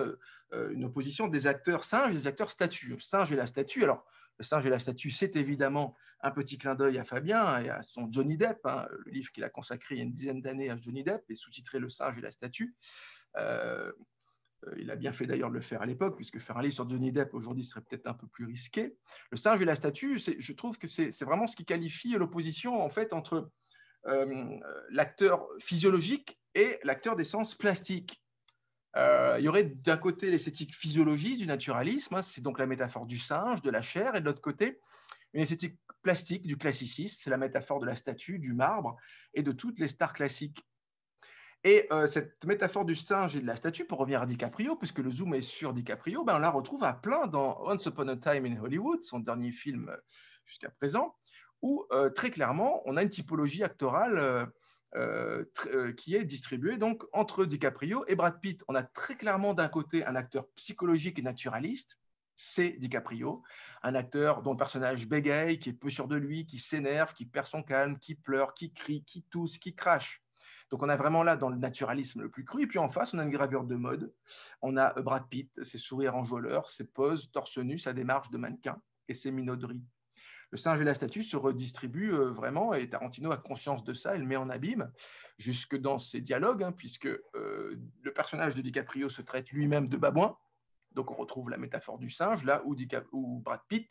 une opposition des acteurs singes et des acteurs statues. Le singe et la statue, alors le singe et la statue, c'est évidemment un petit clin d'œil à Fabien et à son Johnny Depp, hein, le livre qu'il a consacré il y a une dizaine d'années à Johnny Depp et sous-titré Le singe et la statue. Il a bien fait d'ailleurs de le faire à l'époque, puisque faire un livre sur Johnny Depp aujourd'hui serait peut-être un peu plus risqué. Le singe et la statue, je trouve que c'est vraiment ce qui qualifie l'opposition en fait entre l'acteur physiologique et l'acteur d'essence plastique. Il y aurait d'un côté l'esthétique physiologiste du naturalisme, hein, c'est donc la métaphore du singe, de la chair, et de l'autre côté, une esthétique plastique du classicisme, c'est la métaphore de la statue, du marbre et de toutes les stars classiques. Et cette métaphore du singe et de la statue, pour revenir à DiCaprio, puisque le zoom est sur DiCaprio, ben on la retrouve à plein dans Once Upon a Time in Hollywood, son dernier film jusqu'à présent, où très clairement, on a une typologie actorale qui est distribuée donc, entre DiCaprio et Brad Pitt. On a très clairement d'un côté un acteur psychologique et naturaliste, c'est DiCaprio, un acteur dont le personnage bégaye, qui est peu sûr de lui, qui s'énerve, qui perd son calme, qui pleure, qui crie, qui tousse, qui crache. Donc on a vraiment là dans le naturalisme le plus cru. Et puis en face, on a une gravure de mode. On a Brad Pitt, ses sourires enjôleurs, ses poses, torse nu, sa démarche de mannequin et ses minauderies. Le singe et la statue se redistribuent vraiment, et Tarantino a conscience de ça, il le met en abîme, jusque dans ses dialogues, hein, puisque le personnage de DiCaprio se traite lui-même de babouin. Donc on retrouve la métaphore du singe, là où Brad Pitt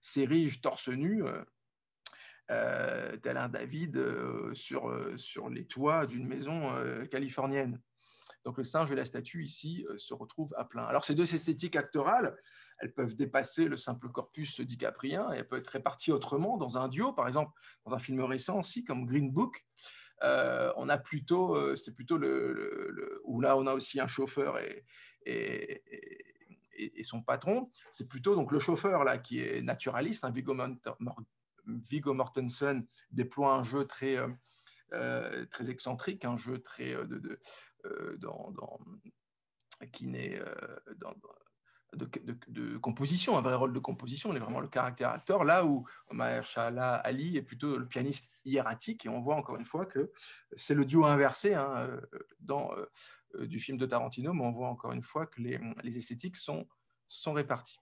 s'érige torse nu, tel un David sur les toits d'une maison californienne. Donc le singe et la statue ici se retrouvent à plein. Alors ces deux esthétiques actorales, elles peuvent dépasser le simple corpus dicaprien et elles peuvent être réparties autrement dans un duo, par exemple dans un film récent aussi comme Green Book. On a plutôt, c'est plutôt où là on a aussi un chauffeur et son patron. C'est plutôt donc le chauffeur là qui est naturaliste, un Viggo Mortensen déploie un jeu très excentrique, un jeu très qui n'est de composition, un vrai rôle de composition, il est vraiment le caractère acteur, là où Mahershala Ali est plutôt le pianiste hiératique, et on voit encore une fois que c'est le duo inversé du film de Tarantino, mais on voit encore une fois que les esthétiques sont réparties.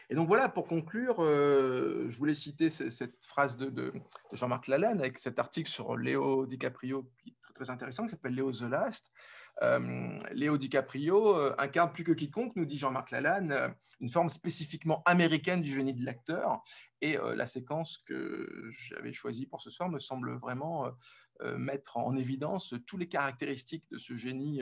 Et donc voilà, pour conclure, je voulais citer cette phrase de Jean-Marc Lalanne avec cet article sur Léo DiCaprio qui est très, très intéressant, qui s'appelle Léo The Last. Léo DiCaprio incarne plus que quiconque, nous dit Jean-Marc Lalanne, une forme spécifiquement américaine du génie de l'acteur. Et la séquence que j'avais choisie pour ce soir me semble vraiment mettre en évidence toutes les caractéristiques de ce génie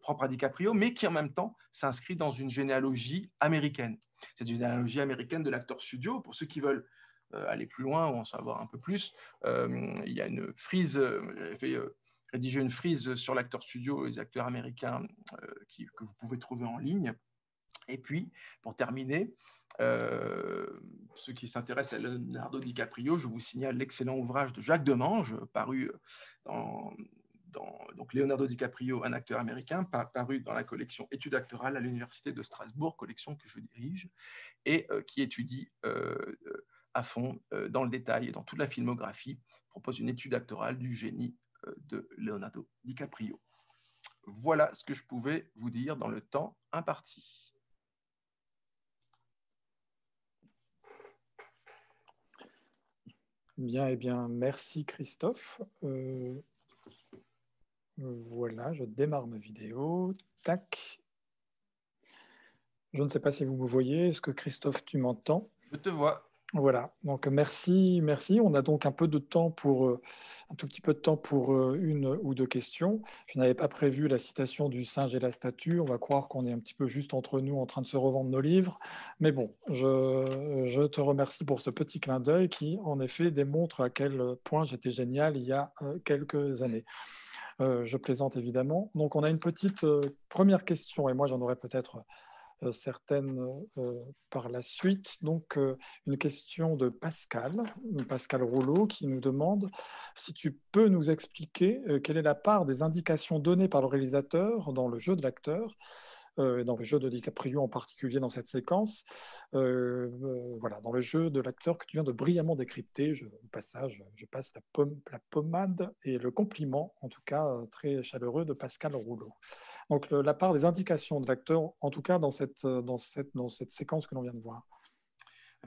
propre à DiCaprio, mais qui en même temps s'inscrit dans une généalogie américaine. C'est une généalogie américaine de l'acteur studio. Pour ceux qui veulent aller plus loin ou en savoir un peu plus, il y a une frise, j'avais fait rédiger une frise sur l'acteur studio et les acteurs américains que vous pouvez trouver en ligne. Et puis, pour terminer, ceux qui s'intéressent à Leonardo DiCaprio, je vous signale l'excellent ouvrage de Jacques Demange, paru donc Leonardo DiCaprio, un acteur américain, paru dans la collection Études actorales à l'Université de Strasbourg, collection que je dirige, et qui étudie à fond, dans le détail et dans toute la filmographie, propose une étude actorale du génie de Leonardo DiCaprio. Voilà ce que je pouvais vous dire dans le temps imparti. Bien, eh bien, merci Christophe. Voilà, je démarre ma vidéo. Tac. Je ne sais pas si vous me voyez. Est-ce que Christophe, tu m'entends? Je te vois. Voilà, donc merci. On a donc un tout petit peu de temps pour une ou deux questions. Je n'avais pas prévu la citation du singe et la statue. On va croire qu'on est un petit peu juste entre nous en train de se revendre nos livres. Mais bon, je te remercie pour ce petit clin d'œil qui, en effet, démontre à quel point j'étais génial il y a quelques années. Je plaisante évidemment. Donc on a une petite première question, et moi j'en aurai peut-être certaines par la suite. Donc, une question de Pascal Rouleau, qui nous demande si tu peux nous expliquer quelle est la part des indications données par le réalisateur dans le jeu de l'acteur, dans le jeu de DiCaprio en particulier dans cette séquence, voilà, dans le jeu de l'acteur que tu viens de brillamment décrypter. Au passage, je passe la pommade et le compliment, en tout cas très chaleureux, de Pascal Rouleau. Donc la part des indications de l'acteur, en tout cas dans cette séquence que l'on vient de voir.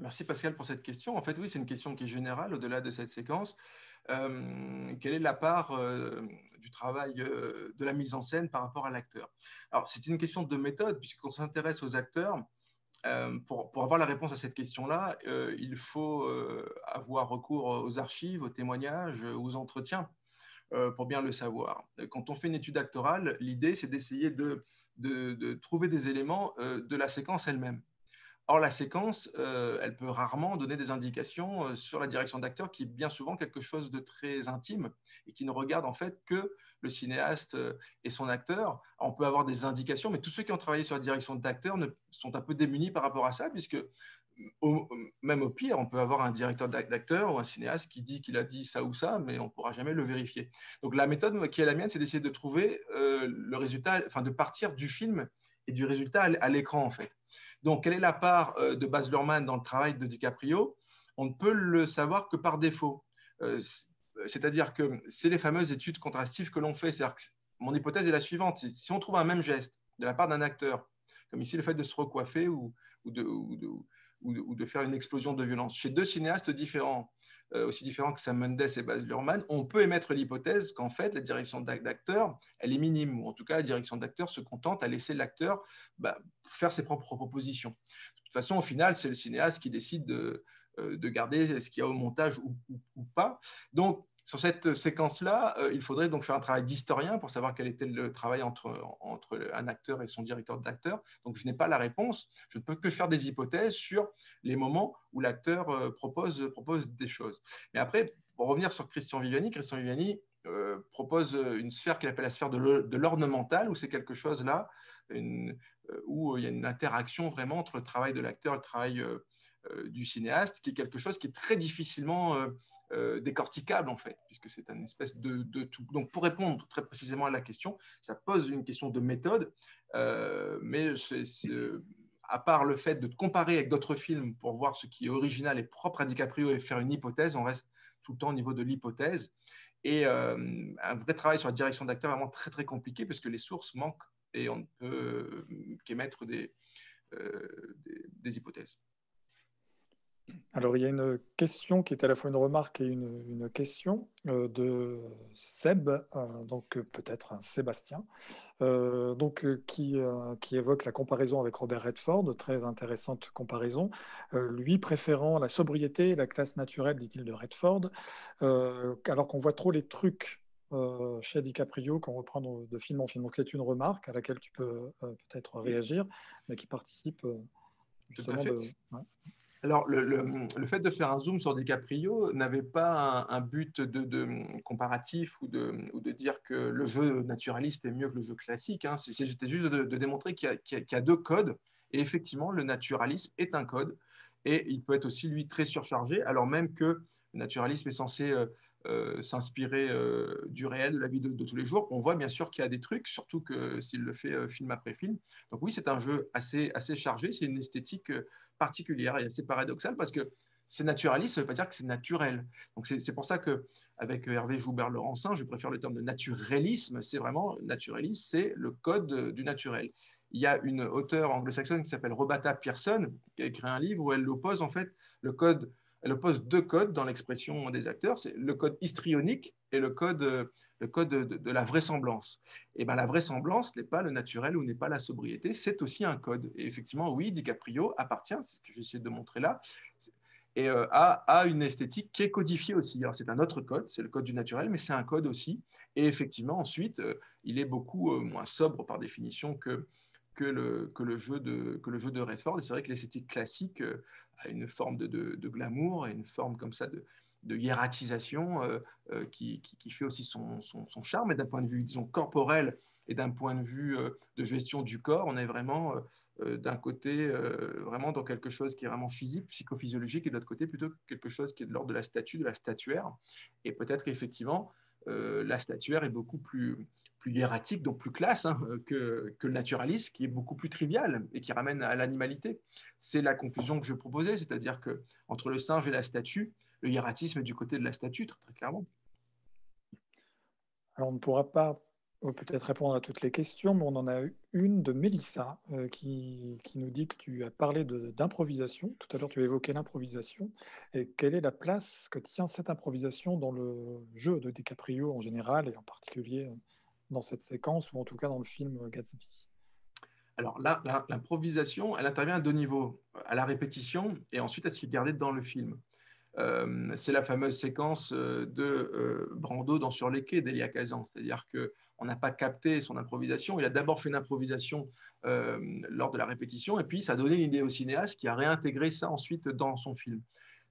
Merci Pascal pour cette question. En fait, oui, c'est une question qui est générale au-delà de cette séquence. Quelle est la part du travail de la mise en scène par rapport à l'acteur? Alors, c'est une question de méthode, puisqu'on s'intéresse aux acteurs. Pour avoir la réponse à cette question-là, il faut avoir recours aux archives, aux témoignages, aux entretiens pour bien le savoir. Quand on fait une étude actorale, l'idée, c'est d'essayer de trouver des éléments de la séquence elle-même. Or, la séquence, elle peut rarement donner des indications sur la direction d'acteur, qui est bien souvent quelque chose de très intime et qui ne regarde en fait que le cinéaste et son acteur. On peut avoir des indications, mais tous ceux qui ont travaillé sur la direction d'acteur sont un peu démunis par rapport à ça, puisque même au pire, on peut avoir un directeur d'acteur ou un cinéaste qui dit qu'il a dit ça ou ça, mais on ne pourra jamais le vérifier. Donc la méthode qui est la mienne, c'est d'essayer de trouver le résultat, enfin de partir du film et du résultat à l'écran en fait. Donc, quelle est la part de Baz Luhrmann dans le travail de DiCaprio? On ne peut le savoir que par défaut. C'est-à-dire que c'est les fameuses études contrastives que l'on fait. C'est-à-dire que mon hypothèse est la suivante. Si on trouve un même geste de la part d'un acteur, comme ici le fait de se recoiffer ou de faire une explosion de violence, chez deux cinéastes différents, aussi différents que Sam Mendes et Baz Luhrmann, on peut émettre l'hypothèse qu'en fait, la direction d'acteur, elle est minime, ou en tout cas, la direction d'acteur se contente à laisser l'acteur faire ses propres propositions. De toute façon, au final, c'est le cinéaste qui décide de garder ce qu'il y a au montage ou pas. Donc, sur cette séquence-là, il faudrait donc faire un travail d'historien pour savoir quel était le travail entre un acteur et son directeur d'acteur. Donc, je n'ai pas la réponse. Je ne peux que faire des hypothèses sur les moments où l'acteur propose des choses. Mais après, pour revenir sur Christian Viviani propose une sphère qu'il appelle la sphère de l'ornemental, où c'est quelque chose là, où il y a une interaction vraiment entre le travail de l'acteur et le travail du cinéaste, qui est quelque chose qui est très difficilement décorticable en fait, puisque c'est une espèce de tout. Donc pour répondre très précisément à la question, ça pose une question de méthode, mais à part le fait de comparer avec d'autres films pour voir ce qui est original et propre à DiCaprio et faire une hypothèse, on reste tout le temps au niveau de l'hypothèse. Et un vrai travail sur la direction d'acteur est vraiment très très compliqué parce que les sources manquent et on ne peut qu'émettre des hypothèses. Alors, il y a une question qui est à la fois une remarque et une question de Seb, donc peut-être un Sébastien, qui évoque la comparaison avec Robert Redford, très intéressante comparaison, lui préférant la sobriété et la classe naturelle, dit-il, de Redford, alors qu'on voit trop les trucs chez DiCaprio qu'on reprend de film en film. Donc c'est une remarque à laquelle tu peux peut-être réagir, mais qui participe justement Tout à fait. Ouais. Alors, le fait de faire un zoom sur DiCaprio n'avait pas un but de comparatif ou de dire que le jeu naturaliste est mieux que le jeu classique. Hein. C'était juste de démontrer qu'il y a deux codes. Et effectivement, le naturalisme est un code. Et il peut être aussi, lui, très surchargé, alors même que le naturalisme est censé s'inspirer du réel, de la vie de tous les jours. On voit bien sûr qu'il y a des trucs, surtout que s'il le fait film après film. Donc oui, c'est un jeu assez chargé. C'est une esthétique particulière et assez paradoxale parce que c'est naturaliste, ça ne veut pas dire que c'est naturel. Donc c'est pour ça qu'avec Hervé Joubert-Laurencin, je préfère le terme de naturalisme. C'est vraiment naturalisme, c'est le code du naturel. Il y a une auteure anglo-saxonne qui s'appelle Roberta Pearson qui a écrit un livre où elle oppose en fait elle oppose deux codes dans l'expression des acteurs, c'est le code histrionique et le code de la vraisemblance. Et bien la vraisemblance n'est pas le naturel ou n'est pas la sobriété, c'est aussi un code. Et effectivement, oui, DiCaprio appartient, c'est ce que j'ai essayé de montrer là, et a une esthétique qui est codifiée aussi. Alors c'est un autre code, c'est le code du naturel, mais c'est un code aussi. Et effectivement, ensuite, il est beaucoup moins sobre par définition que le jeu de Redford. Et c'est vrai que l'esthétique classique a une forme de glamour et une forme comme ça de hiératisation qui fait aussi son charme. Et d'un point de vue, disons, corporel et d'un point de vue de gestion du corps, on est vraiment d'un côté vraiment dans quelque chose qui est vraiment physique, psychophysiologique, et de l'autre côté plutôt quelque chose qui est de l'ordre de la statue, de la statuaire. Et peut-être qu'effectivement, la statuaire est beaucoup plus hiératique, donc plus classe que le naturaliste, qui est beaucoup plus trivial et qui ramène à l'animalité. C'est la conclusion que je proposais, c'est-à-dire que entre le singe et la statue, le hiératisme est du côté de la statue, très, très clairement. Alors, on ne pourra pas peut-être répondre à toutes les questions, mais on en a eu une de Mélissa qui nous dit que tu as parlé d'improvisation. Tout à l'heure, tu as évoqué l'improvisation. Et quelle est la place que tient cette improvisation dans le jeu de DiCaprio en général, et en particulier dans cette séquence, ou en tout cas dans le film Gatsby? Alors là, l'improvisation, elle intervient à deux niveaux, à la répétition et ensuite à ce qui est gardé dans le film. C'est la fameuse séquence de Brando dans Sur les quais d'Elia Kazan, c'est-à-dire qu'on n'a pas capté son improvisation. Il a d'abord fait une improvisation lors de la répétition, et puis ça a donné une idée au cinéaste qui a réintégré ça ensuite dans son film.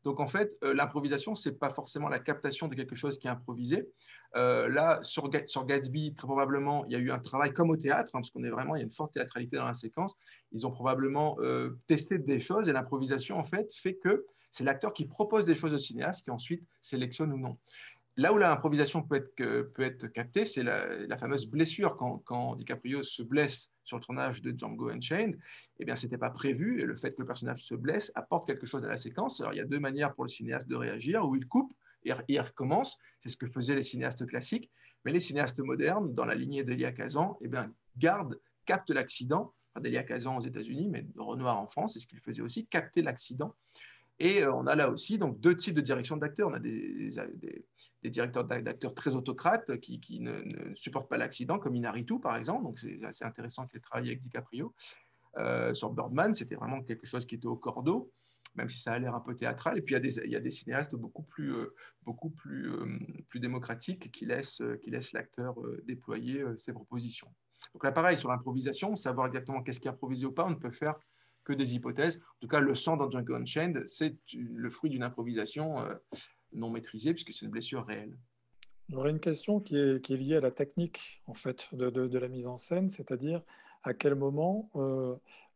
Donc en fait, l'improvisation, ce n'est pas forcément la captation de quelque chose qui est improvisé. Là, sur Gatsby, très probablement, il y a eu un travail comme au théâtre, parce qu'il y a une forte théâtralité dans la séquence. Ils ont probablement testé des choses, et l'improvisation, en fait, fait que c'est l'acteur qui propose des choses au cinéaste qui ensuite sélectionne ou non. Là où l'improvisation peut être captée, c'est la fameuse blessure. Quand DiCaprio se blesse sur le tournage de Django Unchained, eh bien, ce n'était pas prévu, et le fait que le personnage se blesse apporte quelque chose à la séquence. Alors, il y a deux manières pour le cinéaste de réagir, où il coupe et il recommence. C'est ce que faisaient les cinéastes classiques. Mais les cinéastes modernes, dans la lignée d'Elia Kazan, eh bien, captent l'accident, d'Elia Kazan aux États-Unis, mais de Renoir en France, c'est ce qu'il faisait aussi, capter l'accident. Et on a là aussi donc, deux types de direction d'acteurs. On a des directeurs d'acteurs très autocrates qui ne supportent pas l'accident, comme Inarritu par exemple. Donc c'est assez intéressant qu'il ait travaillé avec DiCaprio. Sur Birdman, c'était vraiment quelque chose qui était au cordeau, même si ça a l'air un peu théâtral. Et puis il y a des cinéastes beaucoup plus démocratiques qui laissent l'acteur déployer ses propositions. Donc là, pareil, sur l'improvisation, savoir exactement qu'est-ce qui est improvisé ou pas, on ne peut faire que des hypothèses. En tout cas, le sang dans Django Unchained, c'est le fruit d'une improvisation non maîtrisée, puisque c'est une blessure réelle. J'aurais une question qui est liée à la technique en fait, de la mise en scène, c'est-à-dire à quel moment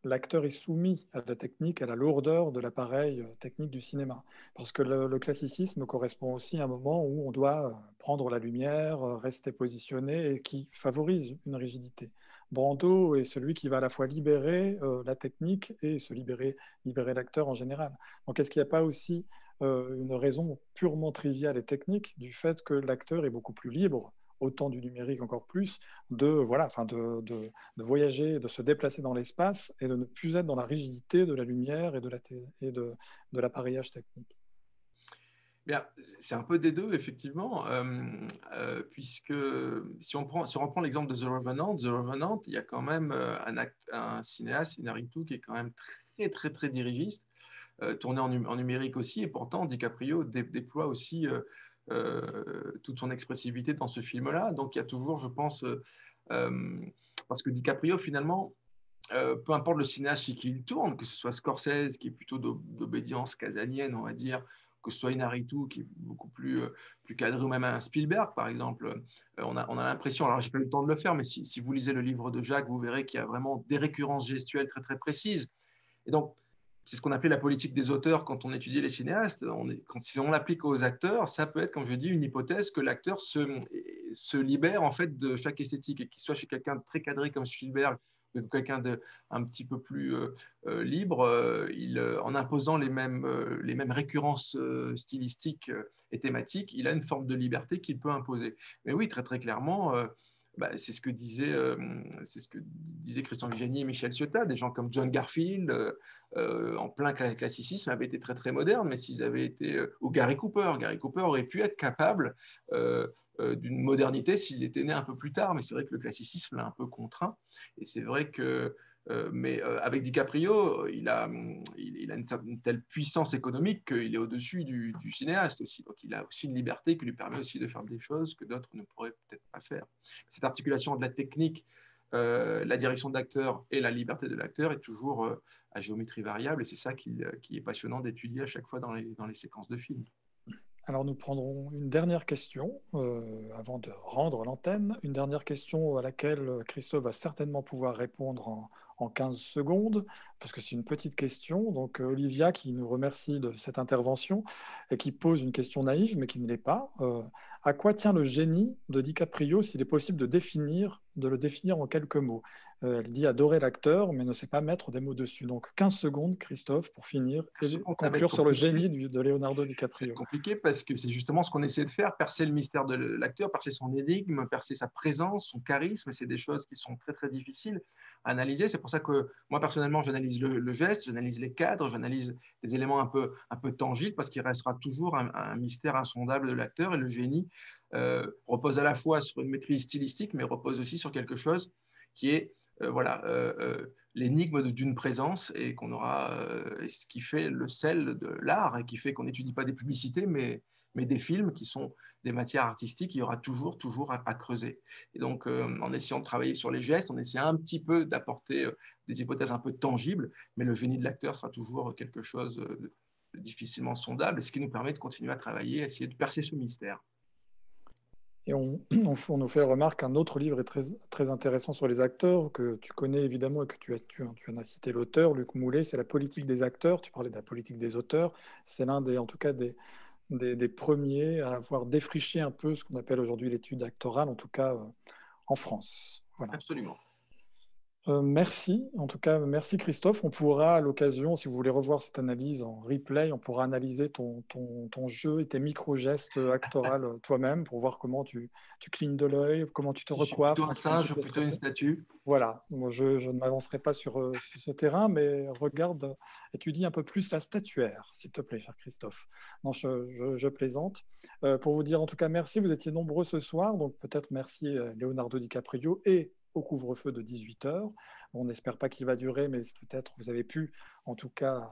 l'acteur est soumis à la technique, à la lourdeur de l'appareil technique du cinéma. Parce que le classicisme correspond aussi à un moment où on doit prendre la lumière, rester positionné, et qui favorise une rigidité. Brando est celui qui va à la fois libérer la technique et libérer l'acteur en général. Donc est-ce qu'il n'y a pas aussi une raison purement triviale et technique du fait que l'acteur est beaucoup plus libre, autant du numérique encore plus, de voyager, de se déplacer dans l'espace et de ne plus être dans la rigidité de la lumière et de l'appareillage technique? Bien, c'est un peu des deux, effectivement, puisque si on reprend l'exemple de The Revenant, il y a quand même un cinéaste, Inarritu, qui est quand même très, très, très dirigiste, tourné en numérique aussi, et pourtant DiCaprio déploie aussi toute son expressivité dans ce film-là. Donc il y a toujours, je pense, parce que DiCaprio, finalement, peu importe le cinéaste chez qui il tourne, que ce soit Scorsese, qui est plutôt d'obédience casanienne, on va dire, que ce soit Inarritu, qui est beaucoup plus cadré, ou même un Spielberg, par exemple. On a l'impression, alors j'ai pas eu le temps de le faire, mais si vous lisez le livre de Jacques, vous verrez qu'il y a vraiment des récurrences gestuelles très, très précises. Et donc, c'est ce qu'on appelait la politique des auteurs quand on étudiait les cinéastes. Si on l'applique aux acteurs, ça peut être, comme je dis, une hypothèse que l'acteur se libère en fait de chaque esthétique, et qu'il soit chez quelqu'un de très cadré comme Spielberg, ou quelqu'un d'un petit peu plus libre, en imposant les mêmes récurrences stylistiques et thématiques, il a une forme de liberté qu'il peut imposer. Mais oui, très très clairement, c'est ce que disaient Christian Viviani et Michel Ciotat, des gens comme John Garfield, en plein classicisme, avaient été très très modernes, mais s'ils avaient été, ou Gary Cooper aurait pu être capable d'une modernité s'il était né un peu plus tard, mais c'est vrai que le classicisme l'a un peu contraint, et c'est vrai que avec DiCaprio, il a une telle puissance économique qu'il est au-dessus du cinéaste aussi. Donc il a aussi une liberté qui lui permet aussi de faire des choses que d'autres ne pourraient peut-être pas faire. Cette articulation de la technique, la direction de l'acteur et la liberté de l'acteur est toujours à géométrie variable, et c'est ça qui est passionnant d'étudier à chaque fois dans les séquences de films. Alors nous prendrons une dernière question avant de rendre l'antenne, une dernière question à laquelle Christophe va certainement pouvoir répondre en 15 secondes, parce que c'est une petite question. Donc Olivia qui nous remercie de cette intervention et qui pose une question naïve, mais qui ne l'est pas. À quoi tient le génie de DiCaprio s'il est possible de le définir en quelques mots? Elle dit adorer l'acteur, mais ne sait pas mettre des mots dessus. Donc 15 secondes, Christophe, pour finir et conclure sur le génie de Leonardo DiCaprio. C'est compliqué parce que c'est justement ce qu'on essaie de faire, percer le mystère de l'acteur, percer son énigme, percer sa présence, son charisme. C'est des choses qui sont très, très difficiles à analyser. C'est pour ça que moi, personnellement, j'analyse le geste, j'analyse les cadres, j'analyse des éléments un peu tangibles parce qu'il restera toujours un mystère insondable de l'acteur. Et le génie repose à la fois sur une maîtrise stylistique, mais repose aussi sur quelque chose qui est l'énigme d'une présence et qu'on aura ce qui fait le sel de l'art et qui fait qu'on n'étudie pas des publicités mais des films qui sont des matières artistiques, il y aura toujours à creuser. Et donc en essayant de travailler sur les gestes, on essaie un petit peu d'apporter des hypothèses un peu tangibles, mais le génie de l'acteur sera toujours quelque chose de difficilement sondable, ce qui nous permet de continuer à travailler, à essayer de percer ce mystère. Et on nous fait remarque qu'un autre livre est très, très intéressant sur les acteurs, que tu connais évidemment et que tu en as cité l'auteur, Luc Moulet, c'est La politique des acteurs. Tu parlais de la politique des auteurs. C'est l'un des, en tout cas, des premiers à avoir défriché un peu ce qu'on appelle aujourd'hui l'étude actorale, en tout cas en France. Voilà. Absolument. Merci, en tout cas, merci Christophe. On pourra à l'occasion, si vous voulez revoir cette analyse en replay, on pourra analyser ton jeu et tes micro-gestes actoraux toi-même pour voir comment tu clignes de l'œil, comment tu te recoiffes. Plutôt un singe ou plutôt une statue. Voilà, moi, je ne m'avancerai pas sur ce terrain, mais regarde, étudie un peu plus la statuaire, s'il te plaît, cher Christophe. Non, je plaisante. Pour vous dire en tout cas merci, vous étiez nombreux ce soir, donc peut-être merci Leonardo DiCaprio et au couvre-feu de 18h. On n'espère pas qu'il va durer, mais peut-être vous avez pu, en tout cas,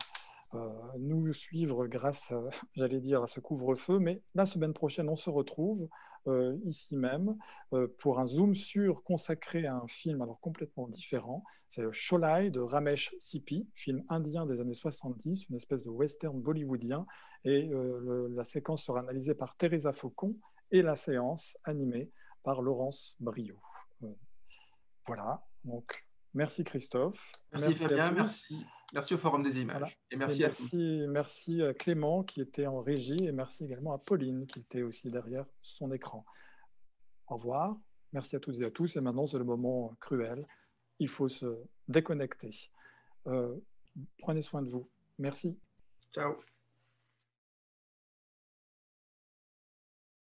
nous suivre grâce, j'allais dire, à ce couvre-feu. Mais la semaine prochaine, on se retrouve ici même pour un zoom sur consacré à un film alors complètement différent. C'est Sholai de Ramesh Sippy, film indien des années 70, une espèce de western bollywoodien. Et la séquence sera analysée par Teresa Faucon et la séance animée par Laurence Brio. Voilà, donc merci Christophe. Merci Fabien, merci au Forum des Images. Voilà. Et merci à tous. Merci à Clément qui était en régie et merci également à Pauline qui était aussi derrière son écran. Au revoir, merci à toutes et à tous. Et maintenant, c'est le moment cruel. Il faut se déconnecter. Prenez soin de vous. Merci. Ciao.